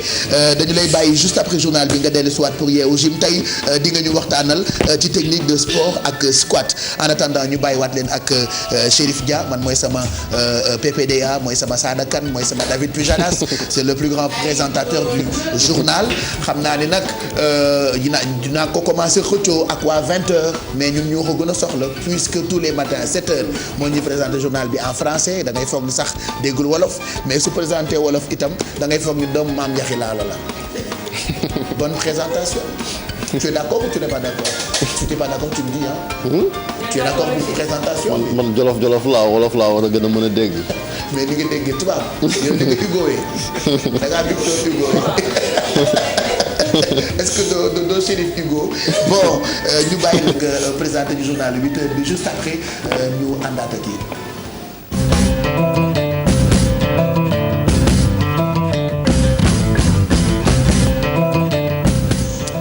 Dañu lay bàyyi juste après journal bi nga dellu soit pour Yeewu Gym tey di nga ñu waxtaanal ci technique de sport ak squat. En attendant ñu bàyyiwaat leen ak Chérif Dia, man mooy sama PPDA, mooy sama Sada Kane, mooy sama David Pujadas, c'est le plus grand présentateur du journal. Xam naa ni nag dinaa ko commencer xëccoo ak waa 20h, mais ñun ñoo ko gën a soxla puisque tous les matins 7h moo ñuy présenter journal bi en français. Da ngay foog ni sax déggul wolof, mais su présenter wolof itam da ngay foog ni doomu maam Yaxi Laalo la. Bonne présentation. Tu es d'accord ou tu n'es pas d'accord? Si tu n'es pas d'accord, tu me dis hein. Tu es d'accord pour présentation? man jolof wolof laa war a gën a mën a dégg. mais ni nga déggee tubaab yow ni nga Hugo da ngaa Victor Hugo est-ce que doo Chérif Hugo bon ñu bàyyi la nga présenter du journal 8h bi juste après ñu àndaat ak yéen.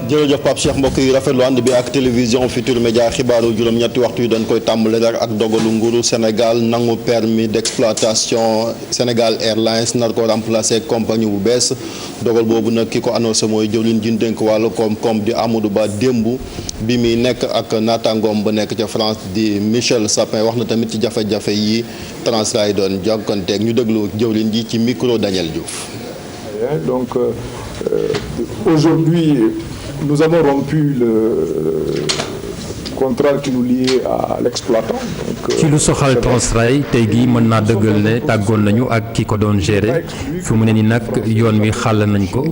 jërëjëf Pape Cheikh, mbokk yi rafetlu ànd bi ak télévision Futurs Médias. Xibaaru juróom-ñetti waxtu yi dañ koy tàmbale rek ak dogalu nguuru Sénégal nangu permis d'exploitation Sénégal Airlines nar ko remplacer compagnie bu bees. Dogal boobu nag ki ko annoncé mooy jëwriñ ji dénk wàllu koom-koom di Amadou Ba démb bi muy nekk ak naataangoom ba nekk ca France di Michel Sapin. wax na tamit ci jafe-jafe yi Transrail doon jokkanteeg. ñu déglu jëwriñ ji ci micro Daniel Diouf. Donc aujourd'hui nous avons rompu le contrat qui nous liait à l'exploitant. ci lu soxal Transrail tey gi mën naa dëggal ne tàggoon nañu ak ki ko doon gérer fi mu ne ni nag yoon wi xàll nañ ko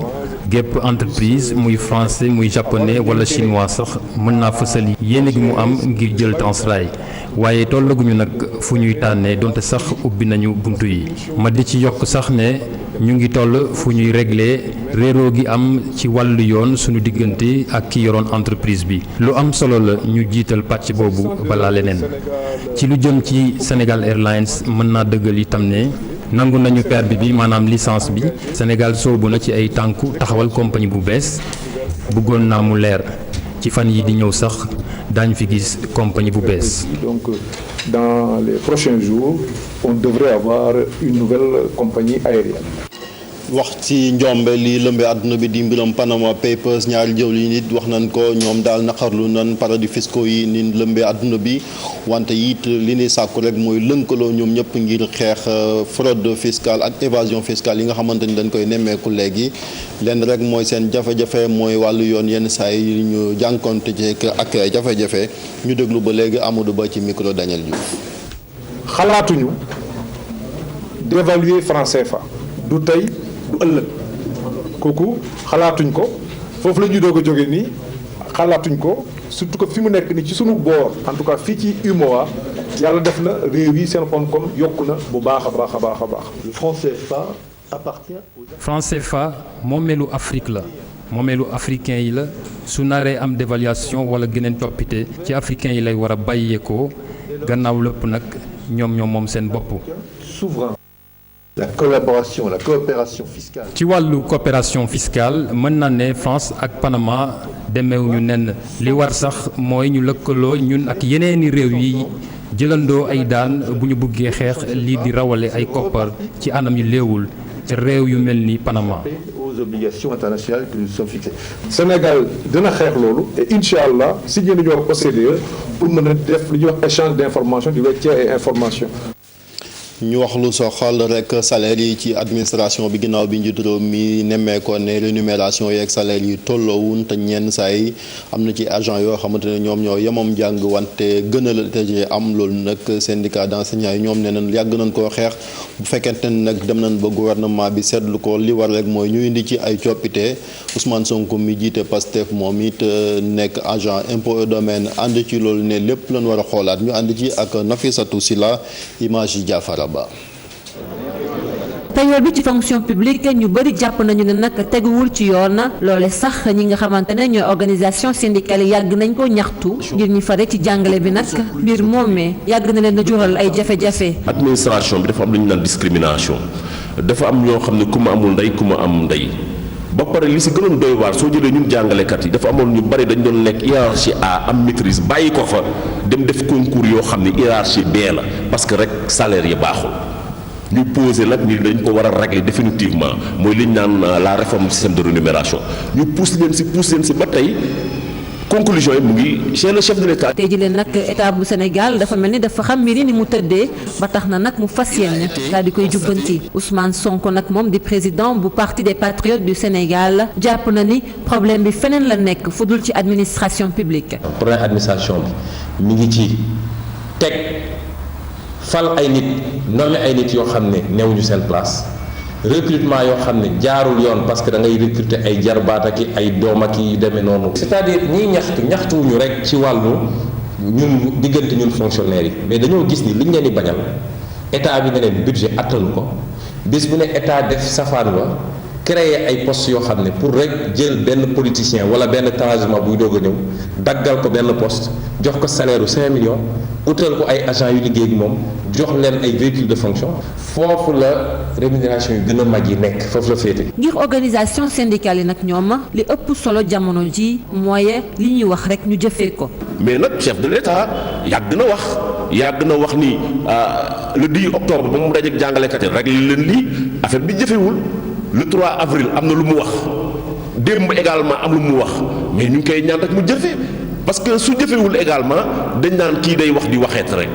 gépp entreprise muy français muy japonais wala chinois sax mën naa fësal yéene gi mu am ngir jël Transrail waaye tollaguñu nag fu ñuy tànnee donte sax ubbi nañu buntu yi ma di ci yokk sax ne ñu ngi toll fu ñuy régler réeroo gi am ci wàllu yoon suñu diggante ak ki yoroon entreprise bi lu am solo la ñu jiital pàcc boobu balaa leneen ci lu jëm ci Sénégal Airlines mën naa dëggal itam ne nangu nañu permis bi maanaam licence bi Sénégal soobu na ci ay tànku taxawal compagnie bu bees bëggoon naa mu leer ci fan yi di ñëw sax daañu fi gis compagnie bu bees. Donc dans les prochains jours on devrait avoir une nouvelle compagnie aérienne. wax ci njombe li lëmbe àdduna bi di mbiram Panama Papers ñaari jëwriñ nit wax nañ ko ñoom daal naqarlu nan paradis fiscaux yi ni lëmbe àdduna bi wante it li ni sàkku rek mooy lënkaloo ñoom ñëpp ngir xeex fraude fiscale ak évasion fiscale yi nga xamante ni dañ koy nemmeeku léegi lenn rek mooy seen jafe-jafe mooy wàllu yoon yenn saa yi ñu jànkonte ci ak jafe-jafe ñu déglu ba léegi Amadou Ba ci micro Daniel Diouf. xalaatuñu d'évaluer franc CFA du tey du ëllëg kooku xalaatuñ ko foofu la ñuy doog a jóge nii xalaatuñ ko surtout que fi mu nekk ni ci sunu boor en tout cas fii ci UMOA yàlla def na réew yi seen koom-koom yokku na bu baax a baax a baax a baax. Le franc CFA appartient aux... franc CFA moomeelu Afrique la moomeelu africain yi la su naree am dévaluation wala geneen coppite ci africain yi lay war a bàyyeekoo gannaaw lépp nag ñoom moom seen bopp. Souverain. La coopération fiscale. ci wàllu coopération fiscale mën na ne France ak Panama demeewuñu nenn li war sax mooy ñu lëkkaloo ñun ak yeneeni réew yi jëlandoo ay daan bu ñu bëggee xeex lii di rawale ay koppar ci anam yi léewul ci réew yu mel ni Panama. Aux obligations internationales que nous sommes fixées. Sénégal dina xeex loolu et incha allah signé nañu ak OCDE pour mën a def li ñuy wax échange d'information di weccee ay information. ñu wax lu soxal rek salaire yi ci administration bi ginnaaw bi njiitu réew mi nemmeekoo ne rémunération yeeg salaire yi tolloowun te ñenn saa yi am na ci agent yoo xamante ne ñoom ñoo yemam njàng wante gën a la tëjee am loolu nag syndicat d'enseignants yi ñoom nee nañ yàgg nañ koo xeex bu fekkente ne nag dem nañ ba gouvernement bi seetlu ko li war rek mooy ñu indi ci ay coppite Ousmane Sonko mi jiite Pastef moom it nekk agent impôt et domaine ànd ci loolu ne lépp lañ war a xoolaat ñu ànd ci ak Nafissatou Sila image yi Jaafara Ba. payoor bi ci fonction publique ñu bëri jàpp nañu ne nag teguwul ci yoon loole sax ñi nga xamante ne ñooy organisation syndicale yi yàgg nañ ko ñaxtu ngir ñu fare ci jàngale bi nag mbir moomee yàgg na leen a jural ay jafe-jafe. administration bi dafa am lu ñu naan discrimination dafa am ñoo xam ne ku ma amul ndey ku ma am ndey ba pare li si gënoon doy waar soo jëlee ñun jàngalekat yi dafa amoon ñu bari dañ doon nekk hiérarchie A am maîtrise bàyyi ko fa dem def concours yoo xam ne hiérarchie B la parce que rek salaire yi baaxul ñu posé nag ni dañ ko war a régler définitivement mooy li ñu naan la réforme du système de rémunération ñu pousse leen si ba tey conclusion yi mu ngi chez le chef de l'État. tey jii nag état bu Sénégal dafa mel ni dafa xam mbir yi ni mu tëddee ba tax na nag mu fas yéene daal di koy jubbanti Ousmane Sonko nag moom di président bu parti des patriotes du Sénégal jàpp na ni problème bi feneen la nekk fudul ci administration publique. problème administration bi mi ngi ci teg fal ay nit nommé ay nit yoo xam ne newuñu seen place. recrutement yoo xam ne jaarul yoon parce que da ngay recruter ay jarbaat ak ay doom ak yu demee noonu. c'est-à-dire ñiy ñaxtuwuñu rek ci wàllu ñun diggante ñun fonctionnaires yi mais dañoo gis ni liñ leen di bañal état bi ne leen budget attanu ko bis bu ne état def safaan wa créer ay postes yoo xam ne pour rek jël benn politicien wala benn transhumant buy doog a ñëw daggal ko benn poste jox ko salaire u 5 millions utal ko ay agents yu liggéey ak moom jox leen ay véhicules de fonction foofu la rémunération yu gën a mag yi nekk foofu la féete. ngir organisation syndicale yi nag ñoom li ëpp solo jamono ji mooy li ñuy wax rek ñu jëfee ko. mais nag chef de l'État yàgg na wax ni le 10 octobre ba mu dajeeg jàngalekat yi rek leen lii affaire bi jëfewul le 3 avril am na lu mu wax démb également am lu mu wax mais ñu ngi koy ñaan rek mu jëfee parce que su jëfewul également dañ naan kii day wax di waxeet rek.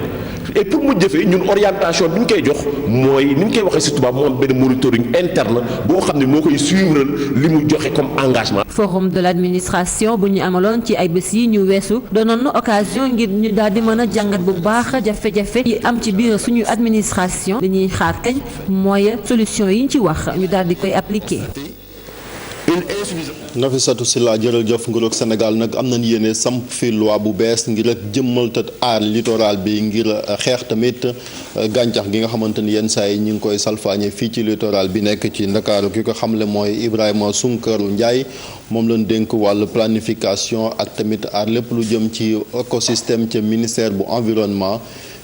et pour mu jëfee ñun orientation bi ñu koy jox mooy ni ñu koy waxee ci tubaab moo am benn monitoring interne boo xam ne moo koy suivre li mu joxe comme engagement. forum de l'administration bu ñu amaloon ci ay bés yi ñu weesu doonoon na occasion ngir ñu daal di mën a jàngat bu baax jafe-jafe yi am ci biir suñu administration li ñuy xaar kañ mooy solution yi ñu ci wax ñu daal di koy appliquer. Nafissatou Sylla jërëjëf nguurug Sénégal nag am nañ yéene samp fi loi bu bees ngir rek jëmmal te aar littoral bi ngir xeex tamit gàncax gi nga xamante ni yenn saa yi ñu ngi koy salfaañe fii ci littoral bi nekk ci Ndakaaru ki ko xamle mooy Ibrahima Sounkarou Ndiaye moom lañ dénk wàllu planification ak tamit aar lépp lu jëm ci écosystème ca ministère bu environnement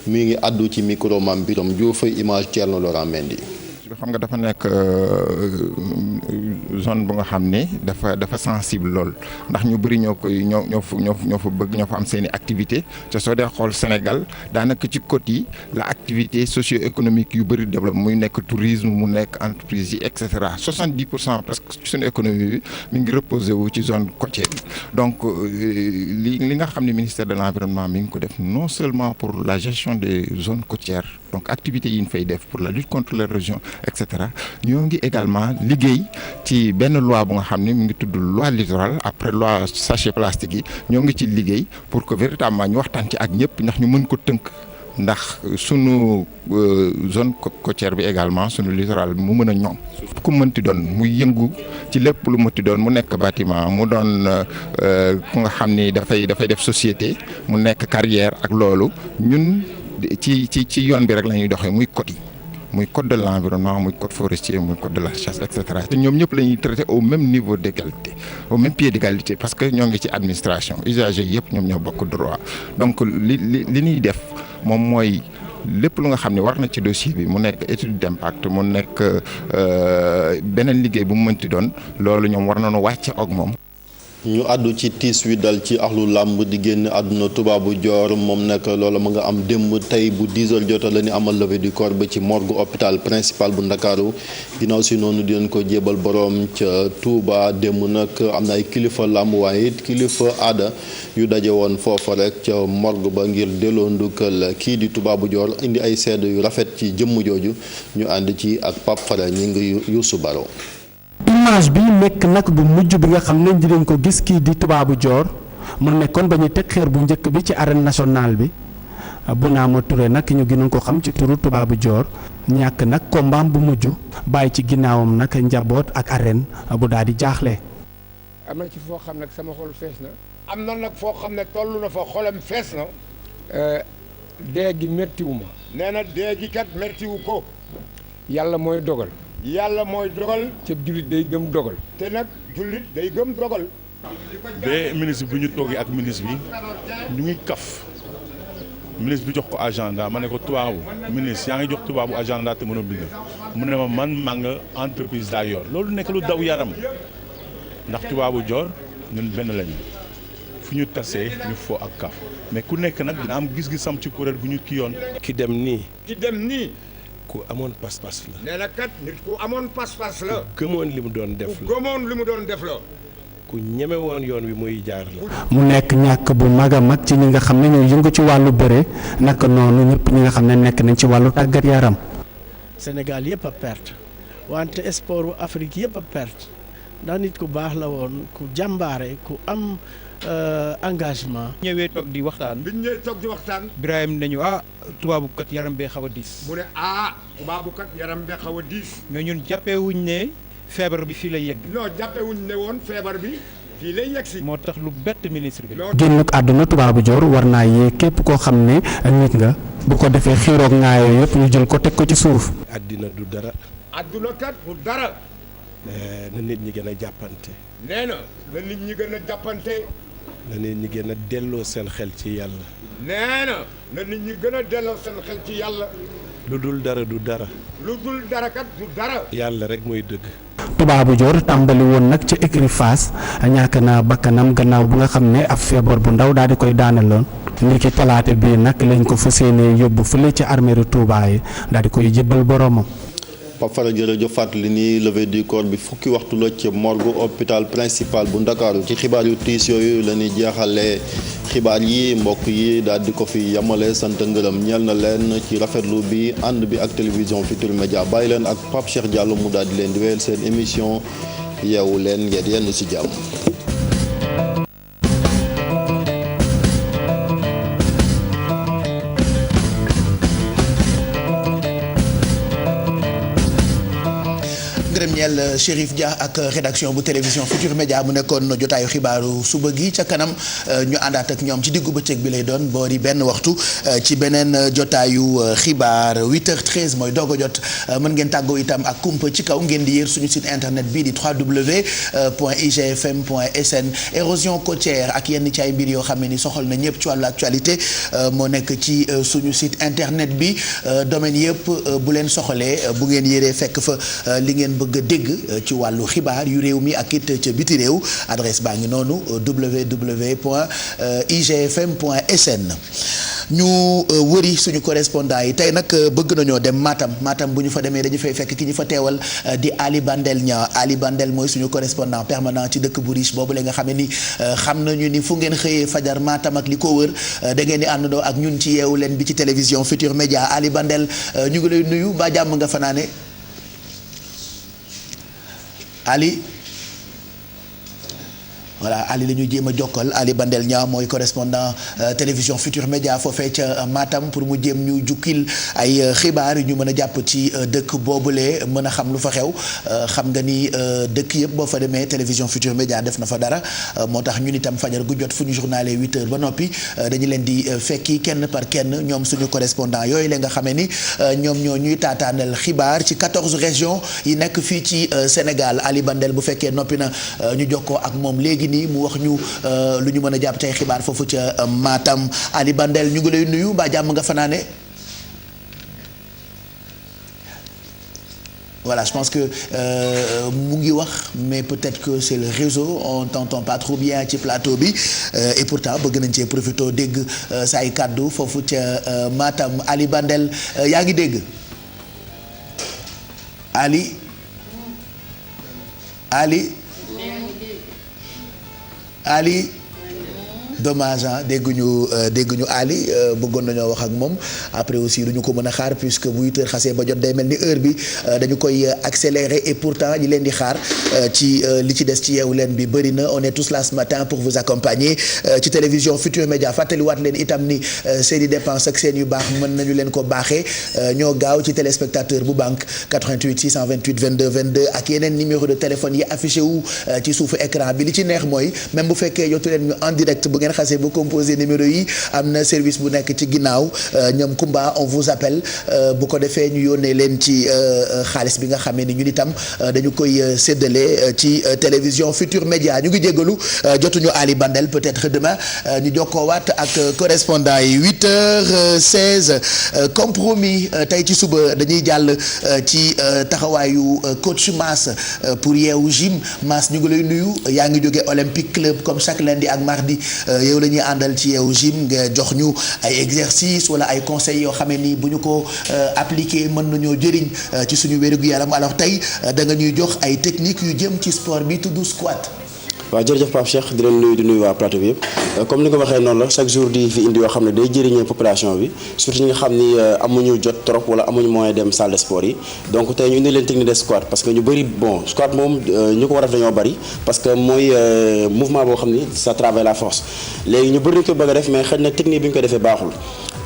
mi ngi àddu ci micro Mame Birame Diouf image Thierno Laurent Mendy. xam nga dafa nekk zone bu nga xam ne dafa sensible lool ndax ñu bëri ñoo fa bëgg ñoo fa am seen i activité te soo dee xool Sénégal daanaka ci côte yi la activité socio-économique yu bëri développé muy nekk tourisme mu nekk entreprise yi et cetera 70% presque suñu économie bi mi ngi reposé wu ci zone côtière bi donc li nga xam ne ministère de l'environnement mi ngi ko def non seulement pour la gestion des zones côtières donc activités yi ñu fay def pour la lutte contre l'érosion et cetera ñoo ngi également liggéey ci benn loi bu nga xam ne mu ngi tudd loi littorale après loi sachet plastique yi ñoo ngi ci liggéey pour que véritablement ñu waxtaan ci ak ñëpp ndax ñu mën ko tënk ndax sunu zone côtière bi également sunu littoral bi mu mën a ñoom ku mënti doon muy yëngu ci lépp lu mënti doon mu nekk bâtiment mu doon ku nga xam ni dafay def société mu nekk carrière ak loolu ñun ci yoon bi rek la ñuy doxee muy code yi muy code de l'environnement muy code forestier muy code de la chasse et cetera te ñoom ñëpp la ñuy traité au même niveau d'égalité au même pied d'égalité parce que ñoo ngi ci administration usagers yëpp ñoom ñoo bokk droit donc li ñuy def moom mooy lépp lu nga xam ne war na ci dossier bi mu nekk étude d'impact mu nekk beneen liggéey bu mu mënti doon loolu ñoom war nañu wàcce ak moom. ñu àddu ci tiis wi dal ci axlu làmb di génn àdduna Tubaabu Joor moom nag loola ma nga am démb tey bu 10 heures jota la ñu amal levée du corps ba ci morgue hôpital principal bu Ndakaaru ginnaaw si noonu di leen ko jébal boroom ca Touba démb nag am na ay kilifa làmb waaye it kilifa aada yu daje woon foofa rek ca morgue ba ngir delloo ndukkal kii di Tubaabu Joor indi ay seede yu rafet ci jëmm jooju ñu ànd ci ak Pape Fara ñi ngi Youssou Baro. image bi nekk nag bu mujj bi nga xam ne dinañ ko gis kii di Tubaabu Joor mu nekkoon ba ñu teg xeer bu njëkk bi ci arène nationale bi Bounama Touré nag ñu gënoon ko xam ci turu Tubaabu Joor ñàkk nag kombaam bu mujj bàyyi ci ginnaawam nag njaboot ak arène bu daal di jaaxle. am na ci foo xam nag sama xol fees na. am na nag foo xam ne toll na fa xolam fees na. dee gi méttiwu ma. nee na dee gi kat méttiwu ko. yàlla mooy dogal. yàlla mooy dogal. ca jullit day gëm dogal. te nag jullit day gëm dogal. ba ministre bi ñu toogee ak ministre bi ñu ngi kaf ministre bi jox ko agenda ma ne ko tubaabu ministre yaa ngi jox tubaabu agenda te mën a bind mu ne ma man maa nga entreprise daa yor loolu nekk lu daw yaram ndax tubaabu joor ñun benn lañu fu ñu tasee ñu foo ak kaf mais ku nekk nag dina am gis-gisam ci kuréel bu ñu ki yoon. ki dem nii. ku amoon pas-pas la. nee na kat nit ku amoon pas-pas la. ku gëmoon li mu doon def la. ku ñeme woon yoon wi muy jaar la. mu nekk ñàkk bu mag a mag ci ñi nga xam ne ñoo yëngu ci wàllu bëre naka noonu ñëpp ñi nga xam ne nekk nañ ci wàllu tàggat yaram. Sénégal yëpp a perte wante sportu Afrique yëpp a perte ndax nit ku baax la woon ku jàmbaare ku am engagement. ñëwee toog di waxtaan. Birahim nañu tubaabu kat yaram bee xaw a diis. mu ne tubaabu kat yaram bee xaw a diis. mais ñun jàppewuñ ne feebar bi fii lay yegg. non jàppewuñ ne woon feebar bi fii lay yegg si. moo tax lu bett ministre bi. génnuk àdduna tubaabu joor war naa yee képp koo xam ne nit nga bu ko defee xiiroog ngaayoo yëpp ñu jël ko teg ko ci suuf. àddina du dara. àdduna kat du dara. na nit ñi gën a jàppante. nee na nit ñi gën a jàppante. na nit ñi gën a delloo seen xel ci yàlla. nee na nit ñi gën a delloo seen xel ci yàlla. lu dul dara du dara. lu dul dara kat du dara. yàlla rek mooy dëgg. tubaabu joor tàmbali woon nag ci écurie Fass ñàkk na bakkanam gannaaw bu nga xam ne ab feebar bu ndaw daal di koy daanaloon ndiki talaata bii nag lañ ko fas yéenee yóbbu fële ci armeeru Touba yi daal di koy jébbal boromam. Pape Fara jërëjëf fàttali ni levée du corps bi fukki waxtu la ci morgue hôpital principal bu Ndakaaru ci xibaar yu tiis yooyu la ñuy jeexalee xibaar yi mbokk yi daal di ko fi yamale sant ngërëm ñeel na leen ci rafetlu bi ànd bi ak télévision Futurs Médias bàyyi leen ak Pape Cheikh Diallo mu daal di leen di wéyal seen émission yeewu leen ngeen yenn ci jàmm. ñeel Chérif Dia ak rédaction bu télévision Futurs Médias mu nekkoon jotaayu xibaaru suba gi ca kanam ñu àndaat ak ñoom ci diggu bëccëg bi lay doon boori benn waxtu ci beneen jotaayu xibaar 8h13 mooy doog a jot mën ngeen tàggoo itam ak kumpa ci kaw ngeen di yër suñu site internet bii di www.igfm.sn érosion côtière ak yenn ci ay mbir yoo xam ne ni soxal na ñëpp ci wàllu actualité moo nekk ci suñu site internet bi domaine yëpp bu leen soxalee bu ngeen yëree fekk fa li ngeen bëgg dégg ci wàllu xibaar yu réew mi ak it ca biti réew adresse baa ngi noonu www.igfm.sn ñu wëri suñu correspondant yi tey nag bëgg nañoo dem Matam bu ñu fa demee dañu fay fekk ki ñu fa teewal di Ali Bandel Niang Ali Bandel mooy suñu correspondant permanent ci dëkk bu riche boobu la nga xam ne ni xam nañu ni fu ngeen xëyee fajar Matam ak li ko wër da ngeen di àndandoo ak ñun ci yeewu leen bi ci télévision Futurs Médias Ali Bandel ñu ngi lay nuyu ba jàmm nga fanaane Ali voilà Ali la ñuy jéem a jokkal Ali Bandel Niang mooy correspondant télévision Futurs Médias foofee ca Matam pour mu jéem ñu jukkil ay xibaar yu ñu mën a jàpp ci dëkk boobule mën a xam lu fa xew xam nga ni dëkk yëpp boo fa demee télévision Futurs Médias def na fa dara moo tax ñun itam fajar gu jot fu ñu journalé 8h ba noppi dañu leen di fekki kenn par kenn ñoom suñu correspondant yooyu la nga xamee ni ñoom ñoo ñuy taataanal xibaar ci 14 régions yi nekk fii ci Sénégal Ali Bandel bu fekkee noppi na ñu jokkoo ak moom léegi nii mu wax ñu lu ñu mën a jàpp tey xibaar foofu ca Matam Ali Bandel ñu ngi lay nuyu ba jàmm nga fanaane voilà je pense que mu ngi wax mais peut-être que c'est le réseau on t'entend pas trop bien ci plateau bi et pourtant bëgg nañ cee profité dégg say kàddu foofu ca Matam Ali Bandel yaa ngi dégg Ali dommage dégguñu Ali bëggoon nañoo wax ak moom après aussi du ñu ko mën a xaar puisque bu 8h xasee ba jot day mel ni heure bi dañu koy accélérer et pourtant ñi leen di xaar ci li ci des ci yeewu leen bi bëri na on est tous là ce matin pour vous accompagner ci télévision Futurs Médias fàttaliwaat leen itam ni seen i dépense ak seen yu baax mën nañu leen ko baaxee ñoo gaaw ci téléspectateur bu banque 88 628 22 22 ak yeneen numéro de téléphone yi affiché wu ci suufu écran bi li ci neex mooy même bu fekkee jotu leen ñu en direct bu ngeen xasee ba composé numéro yi am na service bu nekk ci ginnaaw ñoom Kumba on vous appelle bu ko defee ñu yónnee leen ci xaalis bi nga xamee ni ñun itam dañu koy séddale ci télévision Futur Média ñu ngi jéggalu jotuñu Ali Bandel peut-être demain ñu jokkoowaat ak correspondant yi 8h16 compromis tey ci suba dañuy jàll ci taxawaayu coach Mass pour Yeewu Gym Mass ñu ngi lay nuyu yaa ngi jóge Olympique Club comme chaque lundi ak mardi yow la ñuy àndal ci Yeewu Gym nga jox ñu ay exercices wala ay conseils yoo xam ne ni bu ñu ko appliquer mën nañoo jëriñ ci suñu wér-gu-yaram alors tey da nga ñuy jox ay techniques yu jëm ci sport bi tudd squat. waaw jërëjëf Pape Cheikh di leen nuyu di nuyu waa plateau bi yëpp comme ni nga waxee noonu la chaque jour di fi indi yoo xam ne day jëriñee population bi surtout ñi nga xam ni amuñu jot trop wala amuñu moyen dem salle de sport yi donc tey ñu indi leen technique de squat parce que ñu bëri bon squat moom ñu ko war a def dañoo bëri parce que mooy mouvement boo xam ni ça travaille la force léegi ñu bëri ñu ko bëgg a def mais xëy na technique bi ñu koy defee baaxul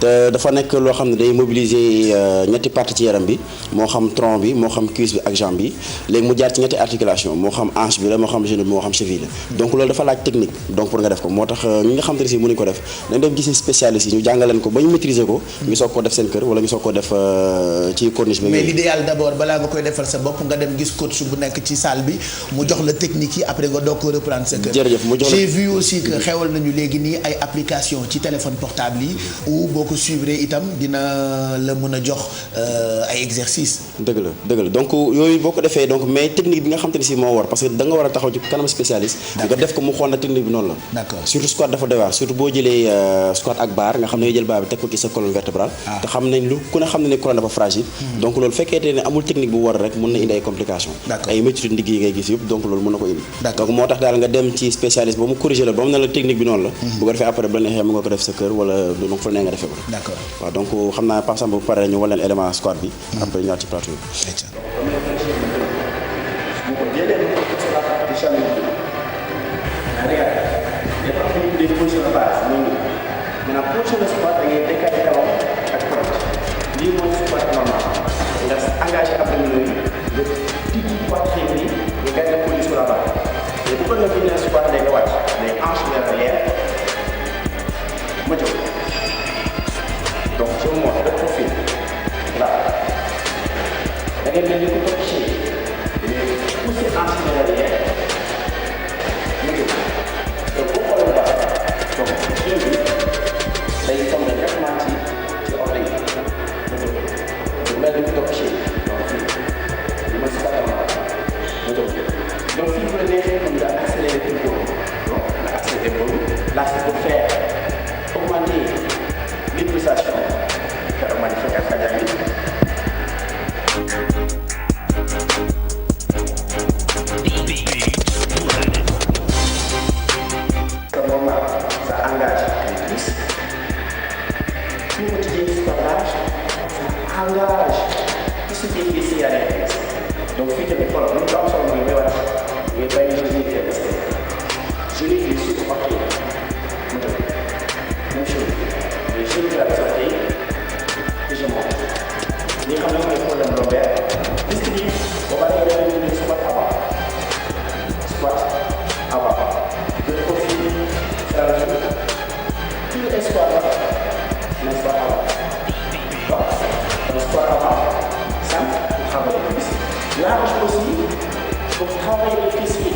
te dafa nekk loo xam ne day mobiliser ñetti parties ci yaram bi moo xam tronc bi moo xam cuisse bi ak jambe bi léegi mu jaar ci ñetti articulation moo xam hanche bi la moo xam genou bi moo xam cheville la donc loolu dafa laaj technique donc pour nga def ko moo tax ñi nga xam te ne si mënuñu ko def dañ dem gis spécialiste yi ñu jàngaleen ko ba ñu maîtriser ko ñu soog ko def seen kër wala ñu soog ko def ci corniche bi mais l'idéal d'abord balaa nga koy defal sa bopp nga dem gis coach bu nekk ci salle bi mu jox la technique yi après nga doog ko reprendre sa kër. jërëjëf mu jox la j'ai vu aussi que xewal nañu léegi nii ay application ci téléphone portable yi ou boo ko suivre itam dina la mën a jox ay exercices. dëgg la donc yooyu boo ko defee donc mais technique bi nga xam te ne si moo war parce que da nga war a taxaw ci kanam spécialiste. nga def ko mu xool na technique bi noonu la. d'accord surtout squat dafa doy waar surtout boo jëlee squat ak barre nga xam ne jël barre bi teg ko ci sa colonne vertébrale. te xam nañ ku ne xam ne colonne dafa fragile. donc loolu fekkee ne amul technique bu war rek mën na indi ay complications. ay métitu ndigg yi ngay gis yëpp donc loolu mën na ko indi. donc moo tax daal nga dem ci spécialiste ba mu corriger la ba mu ne la technique bi noonu la. bu ko defee après bu la neexee mën nga ko def sa kër wala donc fa nee nga defee ko. d'accord waaw donc xam naa par exemple bu paree ñu wan leen élément squat bi. après ñëwaat ci plateau des positions de base noonu maintenant position de squat da ngay décaler kawam ak crotte lii mooy squat normal nga engagé abdominaux yi nga tijji poitrine bi nga gagné ko sur la barre mais bu ko defee ñu ne squat day nga wàcc day hanche vers l'arrière ma jóg donc je me montre de profil là da ngay mel ni ko toog ci pousser hanche vers l'arrière ma jóg donc bu xoolee baax donc pied bi day tombé directement ci orteil yi bu mel ni topp pied donc fii li ma si kattan ma jóg donc fii bu la neexee mën nga accélérer tempo donc nga accélérer tempo là c'est pour faire augmenter l'impulsation faire augmenter fréquence cardiaque bi ça engage les cuisses. Plus on utilise ce langage, ça engage tout ce qui est fessier à l'intérieur. Donc, fii tamit xoolal lu am solo mooy ngay wàcc ngay bàyyi genoux yi parce que genoux yi surtout porté mu def même chose les genoux vers les orteils et je monte. li nga xam ne mooy problème lombaire gis nga nii boo ko defee dañuy squat avant de profil vers la chose. Tout le squat avant, le squat avant. Donc, le squat avant, simple pour travailler les fessiers. Large aussi pour travailler les fessiers.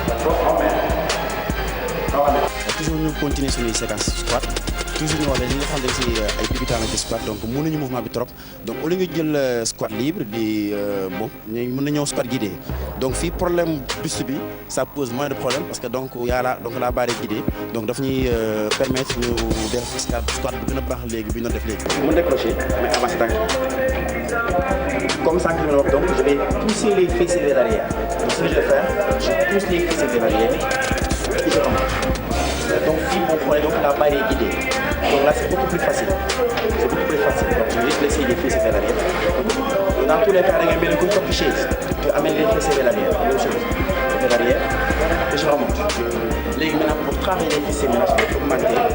D'accord, en main. Toujours ñu continuer suñuy séquence squat toujours ñu wax leen ñi nga xam ne si ay débutants la ci squat donc mënuñu mouvement bi trop donc au lieu nga jël squat libre di bon mën na ñëw squat guidé donc fii problème buste bi ça pose moins de problème parce que donc y a la barre guidée donc daf ñuy permettre ñu def squat bu gën a baax léegi bi ñu doon def léegi. mu décroché mais avancé tànk comme ça que je wax donc je vais pousser les fessiers vers l'arrière donc ce que je vais faire je pousse les fessiers vers l'arrière et je remonte. Donc fii boo xoolee donc la barre est guidée donc là c'est beaucoup plus facile donc je vais juste laisser les fessiers vers l'arrière dans tous les cas da ngay mel ni ku topp chaise tu amènes les fessiers vers l'arrière même chose vers l'arrière et je remonte léegi maintenant pour travailler les fessiers maintenant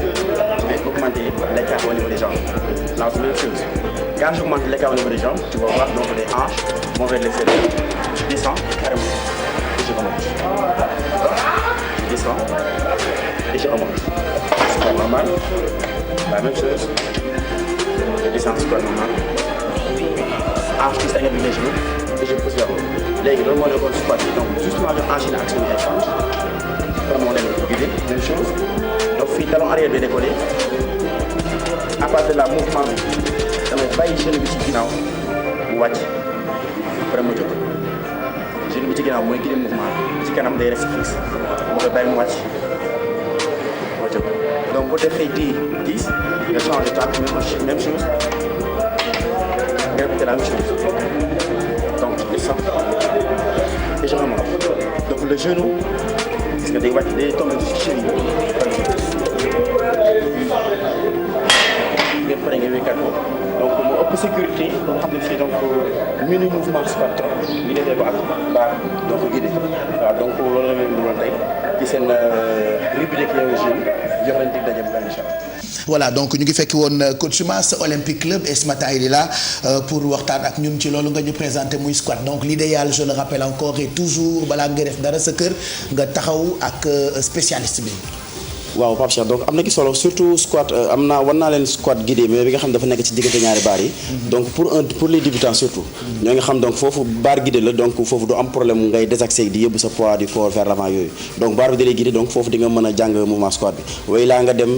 je vais augmenter l'écart au niveau des jambes là c'est la même chose quand j'augmente l'écart au niveau des jambes tu vas voir donc les hanches vont vers l'extérieur je descends carrément et je remonte je descends et je remonte. Squat normal, la même chose. Je descends squat normal. Hanche qui s'engage mes genoux et je pousse vers haut. Léegi loolu moo nekkoon squat bi donc justement je enchaîne ak suñu échange. Comme on est guidé, même chose. Donc fii talon arrière bi décollé. À partir de là mouvement bi damay bàyyi genou bi ci ginnaaw mu wàcc après ma jóg. Genou bi ci ginnaaw mooy guidé mouvement bi ci kanam day reste fixe ma koy bàyyi mu wàcc ma jóg. Donc bu defee 10 nga change de table même chose. Répétez la même chose. Donc je descends et je remonte. Donc le genou, parce que day tomber ci cheville ngeen pare nga wékkat ko donc mu ëpp sécurité nga xam ne fii donc mini mouvement squat trop ñu defee ko ak barre donc guidé waaw donc loolu la leen doon tey ci seen rubrique Yeewu Jeune jox leen dig daje bu baax incha allah. Voilà donc ñu ngi fekki woon coach Mass Olympique Club et ce matin il est là pour waxtaan ak ñun ci loolu nga ñu présenté muy squat donc l'idéal je le rappelle encore est toujours balaa nga def dara sa kër nga taxaw ak spécialiste bi. waaw Pape Cheikh donc am na ki solo surtout squat war naa leen squat guidé mais bi nga xam dafa nekk ci diggante ñaari baar yi. donc pour les débutants surtout. ñoo ngi xam donc foofu barre guidé la donc foofu du am problème ngay désaxé di yóbbu sa poids du corps vers l'avant yooyu donc barre bi da lay guidé donc foofu di nga mën a jàng mouvement squat bi. way laa nga dem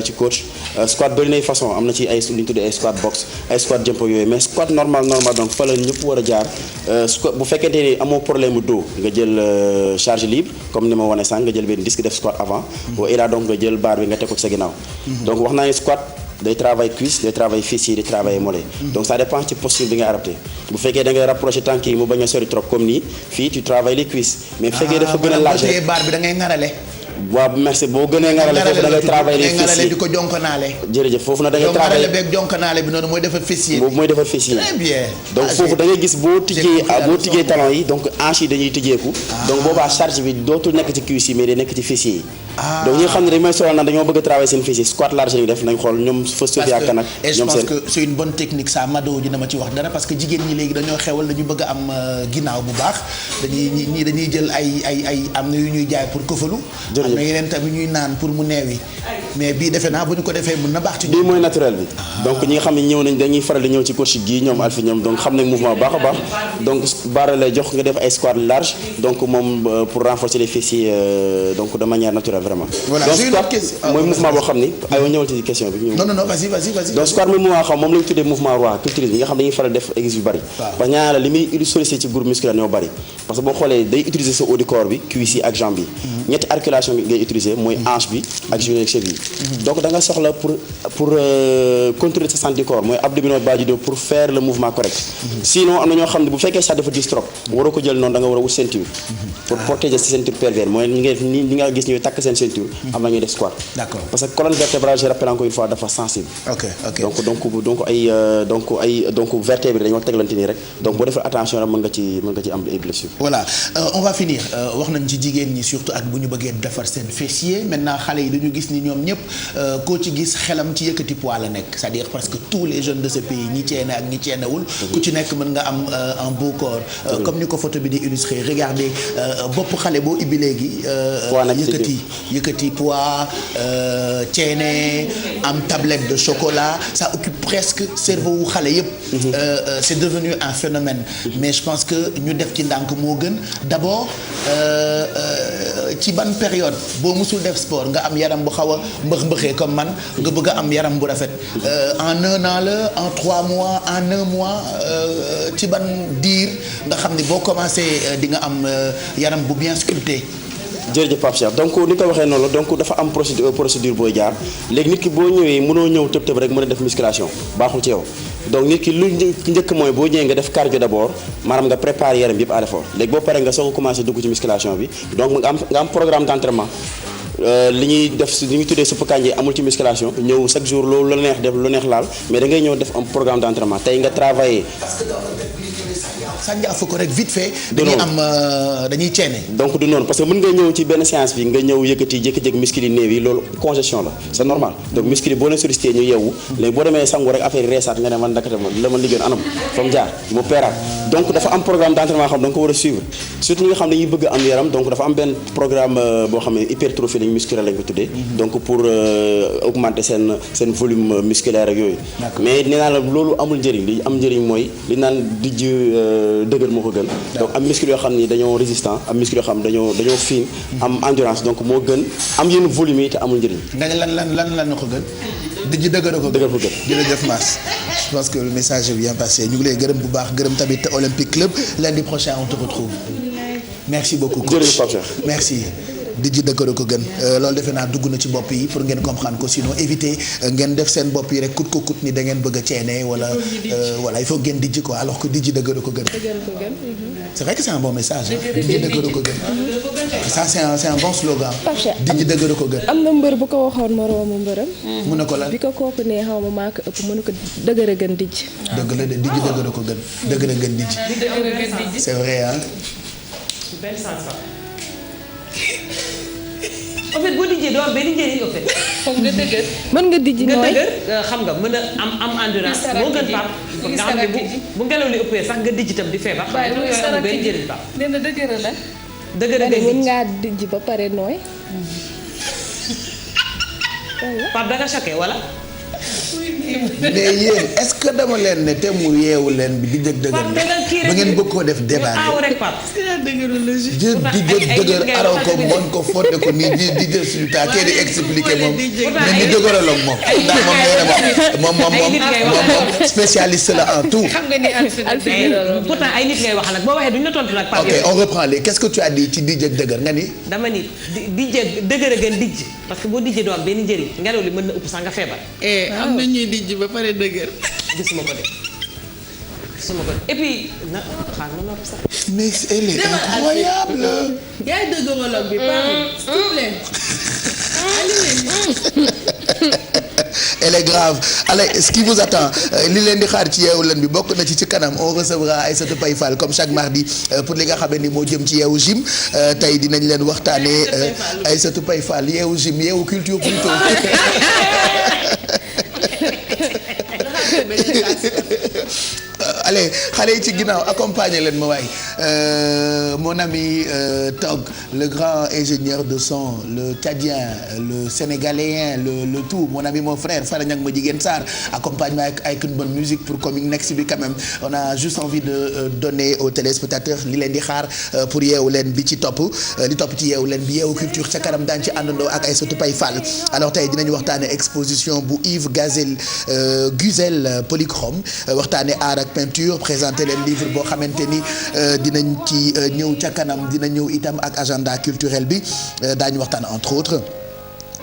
ci coach squat bëri nay façon am na ci ay lu ñu tuddee ay squat box ay squat jump yooyu mais squat normal donc fa la ñëpp war a jaar squat bu fekkente ni amoo problème mu dos nga jël charge libre comme ni ma wane sànq nga jël benn disque def squat avant donc nga jël barre bi nga teg ko ci sa ginnaaw. donc wax naa ne squat day travail cuisse day travail fessier day travail mollet. donc ça dépend ci posture bi nga adapté bu fekkee da ngay rapproché tànk yi mu bañ a sori trop comme nii fii tu travailles les cuisses. mais bu fekkee dafa gën a large boo barre bi da ngay ŋarale. waaw merci boo gënee ngarale foofu da ngay travailler les fessiers di ko jonkanaale. jërëjëf foofu nag da ngay travailler beeg jonkanaale bi noonu mooy defar fessier. boobu mooy defar fessier. très bien. donc foofu da ngay gis boo tijjee talon yi donc hanches yi dañuy tijjeeku. donc boobaa charge bi dootul nekk ci cuisse yi mais day nekk ci fessier yi. donc ñi nga xam ne dañu may solal nag dañoo bëgg a travailler seen fessier squat large lañu def nañ xool ñoom fës Sophie ak nag et je pense que c'est une bonne technique ça Mado dina ma ci wax dara parce que jigéen ñi léegi dañoo xewal dañu bëgg a am ginnaaw bu baax dañuy jël ay am na yu ñuy jaay pour këfalu. am na yeneen tamit ñuy naan pour mu neewi mais bii defe naa bu ñu ko defee mën na baax ci bii mooy naturel bi donc ñi nga xam ne ñëw nañ dañuy faral di ñëw ci coach gi ñoom Alpha ñoom donc xam nañ mouvement baax a baax donc barre lay jox nga def ay squat large donc moom pour renforcer les fessiers donc de manière naturelle vraiment. voilà donc squat mooy mouvement boo xam ni aywa ñëwal ci question bi. non vas-y. donc squat mooy mouvement xam moom la ñu tuddee mouvement roi culturisme yi nga xam dañuy faral def exercice yu bari. parce que ñaareel la li muy sollicité ci groupe musculaire ñoo bari parce que boo xoolee day utiliser sa haut du corps bi cuisse yi ak jambe yi. ñetti articulation bi ngay utiliser mooy hanche bi ak genou ak cheville donc da nga soxla pour contrôler sa centre du corps mooy abdominaux bas du dos pour faire le mouvement correct. sinon am na ñoo xam ne bu fekkee ça dafa dis trop waroo ko jël noonu da nga war a wut ceinture pour protéger sa ceinture pelvienne mooy ñi nga gis ñuy takk seen ceinture am na ñuy def squat. d'accord parce que colonne vertébrale je rappelle encore une fois dafa sensible. ok donc vertèbre dañoo teglante nii rek donc boo defee attention rek mën nga ci am ay blessures. voilà on va finir wax nañ ci jigéen ñi surtout ak bu ñu bëggee defar seen fessier maintenant xale yi dañu gis ni ñoom ñëpp koo ci gis xelam ci yëkkati poids la nekk c'est-à-dire parce que tous les jeunes de ce pays ñi ceene ak ñi ceenewul ku ci nekk mën nga am un beau corps comme ni ko photo bi di illustrer regardez bopp xale boo ibbi léegi yëkkati poids ceene am tablette de chocolat ça occupe presque cerveau wu xale yëpp c'est devenu un phénomène mais je pense que ñu def ci ndànk moo gën d'abord ci ban période boo musul def sport nga am yaram bu xaw a mbëx-mbëxee comme man nga bëgg a am yaram bu rafet en 1 an la en 3 mois en 1 mois ci ban diir nga xam ni boo commencé di nga am yaram bu bien sculpté. jërëjëf Pape Cheikh donc ni ko waxee noonu la donc dafa am procédure booy jaar léegi nit ki boo ñëwee mënoo ñëw tëb rek mën a def musculation baaxul ci yow donc nit ki lu njëkk mooy boo ñëwee nga def cardio d'abord maanaam nga préparer yaram yëpp à l'effort léegi boo paree nga soog a commencé dugg ci musculation bi donc nga am programme d'entraînement li ñuy tuddee supp kànje amul ci musculation ñëw chaque jour loolu la neex def lu neex laal mais da ngay ñëw def un programme d'entraînement tey nga travailler sànjaafu ko rek vite fait. dañuy ceene. donc du noonu parce que mën nga ñëw ci benn séance bi nga ñëw yëkkati jékki-jékki muscle yi néew yi loolu congestion la c'est normal donc muscle yi boo leen sollicité ñu yeewu léegi boo demee sangu rek affaire yi reesaat nga ne man dakate ma la ma liggéeyoon anam fa mu jaar mu peeraat donc dafa am programme d'entraînement xam da nga ko war a suivre surtout ñi nga xam ne dañuy bëgg am yaram donc dafa am benn programme boo xam ne hypertrophie musculaire lañ ko tuddee donc pour augmenter seen volume musculaire ak yooyu mais nee naa la loolu amul njëriñ li am njëriñ mooy li naan dijj dëgër moo ko gën donc am muscle yoo xam ni dañoo résistant am muscle yoo xam dañoo fine am endurance donc moo gën am yenn volume yi te amul njëriñ nga ne lan ko gën dijj dëgër ko gën jërëjëf Mass je pense que le message est bien passé ñu ngi lay gërëm bu baax gërëm tamit Olympique Club lundi prochain on te retrouve merci beaucoup coach merci dijj dëgër ko gën loolu defe naa dugg na ci bopp yi pour ngeen comprendre ko sinon éviter ngeen def seen bopp yi rek kut ni da ngeen bëgg a ceene wala il faut ngeen dijj quoi alors que dijj dëgër ko gën c'est vrai que c'est un bon message dijj dëgër ko gën ça c'est un bon slogan dijj dëgër ko gën am na mbër bu ko waxoon moroomu mbërëm mu ne ko lan bi ko kooku ne xaw ma maa ko ëpp mënu ko dëgër a gën dijj dëgg la de dijj dëgër ko gën dëgër a gën dijj c'est vrai hein en fait boo dijjee doo am benn njëriñ en fait. foog nga dëgër. mën nga dijji nooy nga dëgër xam nga mën a am endurance. moo gën Pape nga xam ne bu ngelaw li ëppee sax nga dijji itam di feebar. waaye xam nga amul benn njëriñ Pape. nee na dëgër la. dëgër a mën ngaa dijji ba pare nooy. Pape da nga choqué wala. mais yéen est-ce que dama leen ne te mu yeewu leen bi di jëg dëgër ba ngeen bëgg koo def débat jël di jëg dëgër araw ko moon ko fóote ko nii di jël suñu temps kee di expliquer moom mais ñu dëgëraloon moom ndax moom spécialiste la en tout pourtant ay nit ngay wax nag boo waxee duñu la tontu nag Pape ok on reprend les qu'est-ce que tu as dit ci di jëg dëgër nga ni dama ni di jëg dëgër a gën dijj parce que boo dijjee doo am benn njëriñ ngelaw li mën na ëpp sax nga feebar am na ñuy dijj ba pare dëgër. gisuma ko et puis na xaar ma nopp sax. mais elle est incroyable. yaay dëgërologue bi s'il vous plaît. elle est grave allez ce qui vous attend li leen di xaar ci yeewu leen bi bokk na ci kanam on recevra Aïssatou Paye Fall comme chaque mardi pour li nga xam ne ni moo jëm ci yeewu gym tey dinañ leen waxtaanee Aïssatou Paye Fall yeewu gym yeewu culture plutôt. allez xale yi ci ginnaaw accompagner leen ma waay mon ami Tog le grand ingénieur de son le tchadien le sénégalais le tout mon ami mon frère Farañak ma jigéen Sarr accompagne-moi avec une bonne musique pour Coming Next bi quand même on a juste envie de donner aux téléspectateurs li leen di xaar pour yeewu leen bi ci topp li topp ci yeewu leen bi yeewu culture ca kanam daan ci àndandoo ak Aïssatou Paye Fall alors tey dinañu waxtaane exposition bu Yves Guzel Polychrome waxtaane art ak peinture présenté leen livre boo xamante ni dinañ ci ñëw ca kanam dina ñëw itam ak agenda culturel bi daañu waxtaan entre autres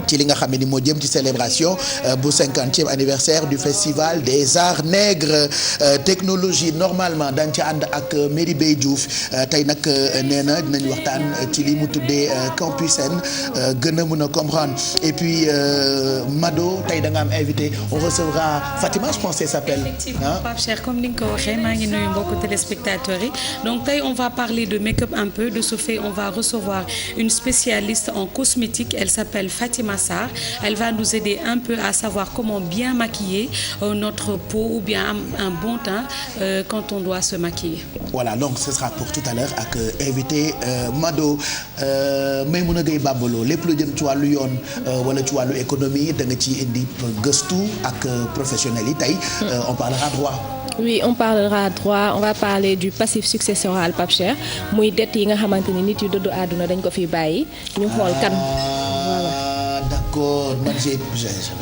ci li nga xam ne ni moo jëm ci célébration bu 50e anniversaire du festival des arts nègres technologie normalement dañ ci ànd ak Merry Beye Diouf tey nag nee na dinañ waxtaan ci li mu tuddee Campus N gën a mën a comprendre et puis Mado tey da nga am invité on recevra Fatima je pense que ça s'appelle effectivement Pape Cheikh comme ni nga ko waxee maa ngi nuyu mbokku téléspectateurs yi donc tey on va parler de make-up un peu de ce fait on va recevoir une spécialiste en cosmétique elle s'appelle Fatima Sarr. Elle va nous aider un peu à savoir comment bien maquiller notre peau ou bien un bon teint quand on doit se maquiller. Voilà, donc ce sera pour tout à l'heure ak invité Mado Maymouna Gueye Babalo lépp lu jëm ci wàllu yoon wala ci wàllu économie da nga ci indi gëstu ak professionnels yi tey on parlera droit. Oui, on parlera droit, on va parler du passif successoral Pape Cheikh muy dette yi nga xamante ni nit yu dëddu àdduna dañ ko fi bàyyi ñu xool kan. D'accord, man j'avais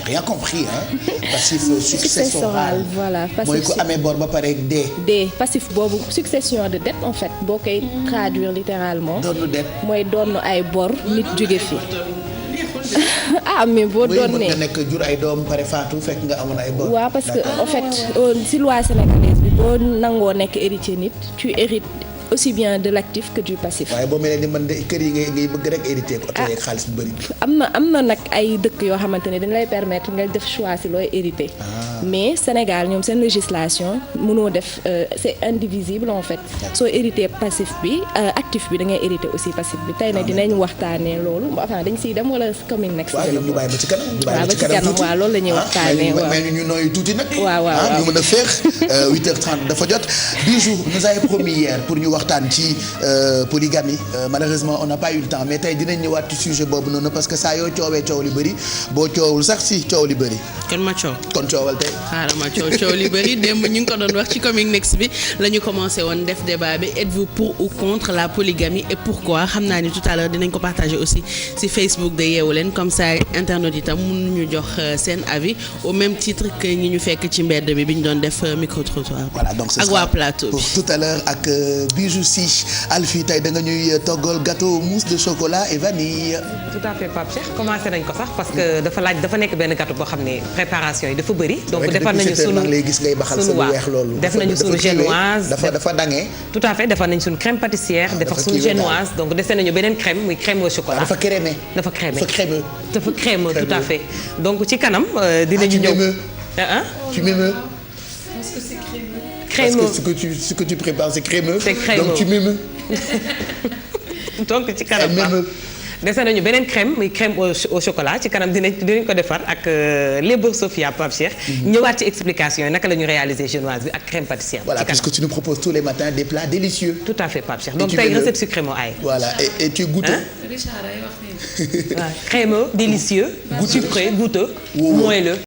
rien compris hein. Passif successoral. Voilà, passif. mooy ku amee bor ba pare dee. Passif boobu succession de dette en fait boo koy traduire littéralement. doonu dette mooy doonu ay bor nit jóge fi. ah mais boo doon ne nga nekk jur ay doom pare faatu fekk nga amoon ay bor. waaw parce que en fait si loi sénégalaise bi boo nangoo nekk héritier nit tu hérites aussi bien de l'actif que du passif. waaye boo mel ni man de kër yi ngay bëgg rek hérité ko oto yeeg xaalis bu bëri. am na nag ay dëkk yoo xamante ne dañ lay permettre nga def choix si looy hérité. mais Sénégal ñoom seen législation mënoo def c'est indivisible en fait. soo hérité passif bi actif bi da ngay hérité aussi passif bi tey nag dinañ waxtaanee loolu enfin dañ siy dem wala commune next. waaw ñu bàyyi ba ci kanam. ñu bàyyi ba ci kanam tuuti waaw loolu la ñuy waxtaanee. mais ñu nooyu tuuti nag. waaw ñu mën a féex 8h30 dafa jot. Bijou nous avait promis hier pour ñu waxtaan ci polygamie malheureusement on n'a pas eu le temps mais tey dinañ ñëwaat ci sujet boobu noonu parce que saa yoo coowee coow li bëri boo coowul sax si coow li bëri. kon ma coow. kon coowal tey. xaaral ma coow li bëri démb ñu ngi ko doon wax ci Coming Next bi la ñu commencé woon def débat bi êtes-vous pour ou contre la polygamie et pourquoi xam naa ni tout à l'heure dinañ ko partager aussi ci Facebook de Yeewu Leen comme ça internautes itam mën ñu jox seen avis au même titre que ñi ñu fekk ci mbedd bi ñu doon def micro-trottoir. voilà donc ak waa plateau bi pour tout à l'heure ak Bijou si Alfie tey da nga ñuy toggal gâteau mousse de chocolat et vanille. tout à fait Pape Cheikh commencé nañ ko sax parce que dafa nekk benn gâteau boo xam ne préparation yi dafa bëri. donc defar nañu sunu lay gis ngay baxal sa lu weex loolu. def nañu sunu génoise dafa dangee. tout à fait defar nañu sunu crème pâtissière. defar sunu génoise donc dese nañu beneen crème muy crème au chocolat. dafa crémé. dafa crémeux tout à fait donc ci kanam dinañu ñëw. tu m'émeus. Parce que c'est crémeux. Parce que ce que tu prépares c'est crémeux. C'est crémeux. Donc tu m'émeus. donc ci kanam dese nañu beneen crème muy crème au chocolat ci kanam dinañ ko defar ak les beurre Sofia Pape Cheikh. ñëwaat ci explication yi naka la ñu réaliser génoise bi ak crème pâtissière. voilà puisque tu nous proposes tous les matins des plats délicieux. tout à fait Pape Cheikh donc tey recette sucrée moo aay. voilà et tu goûtes. Richard ay wax nii. crémeux délicieux. sucré goûteux moelleux.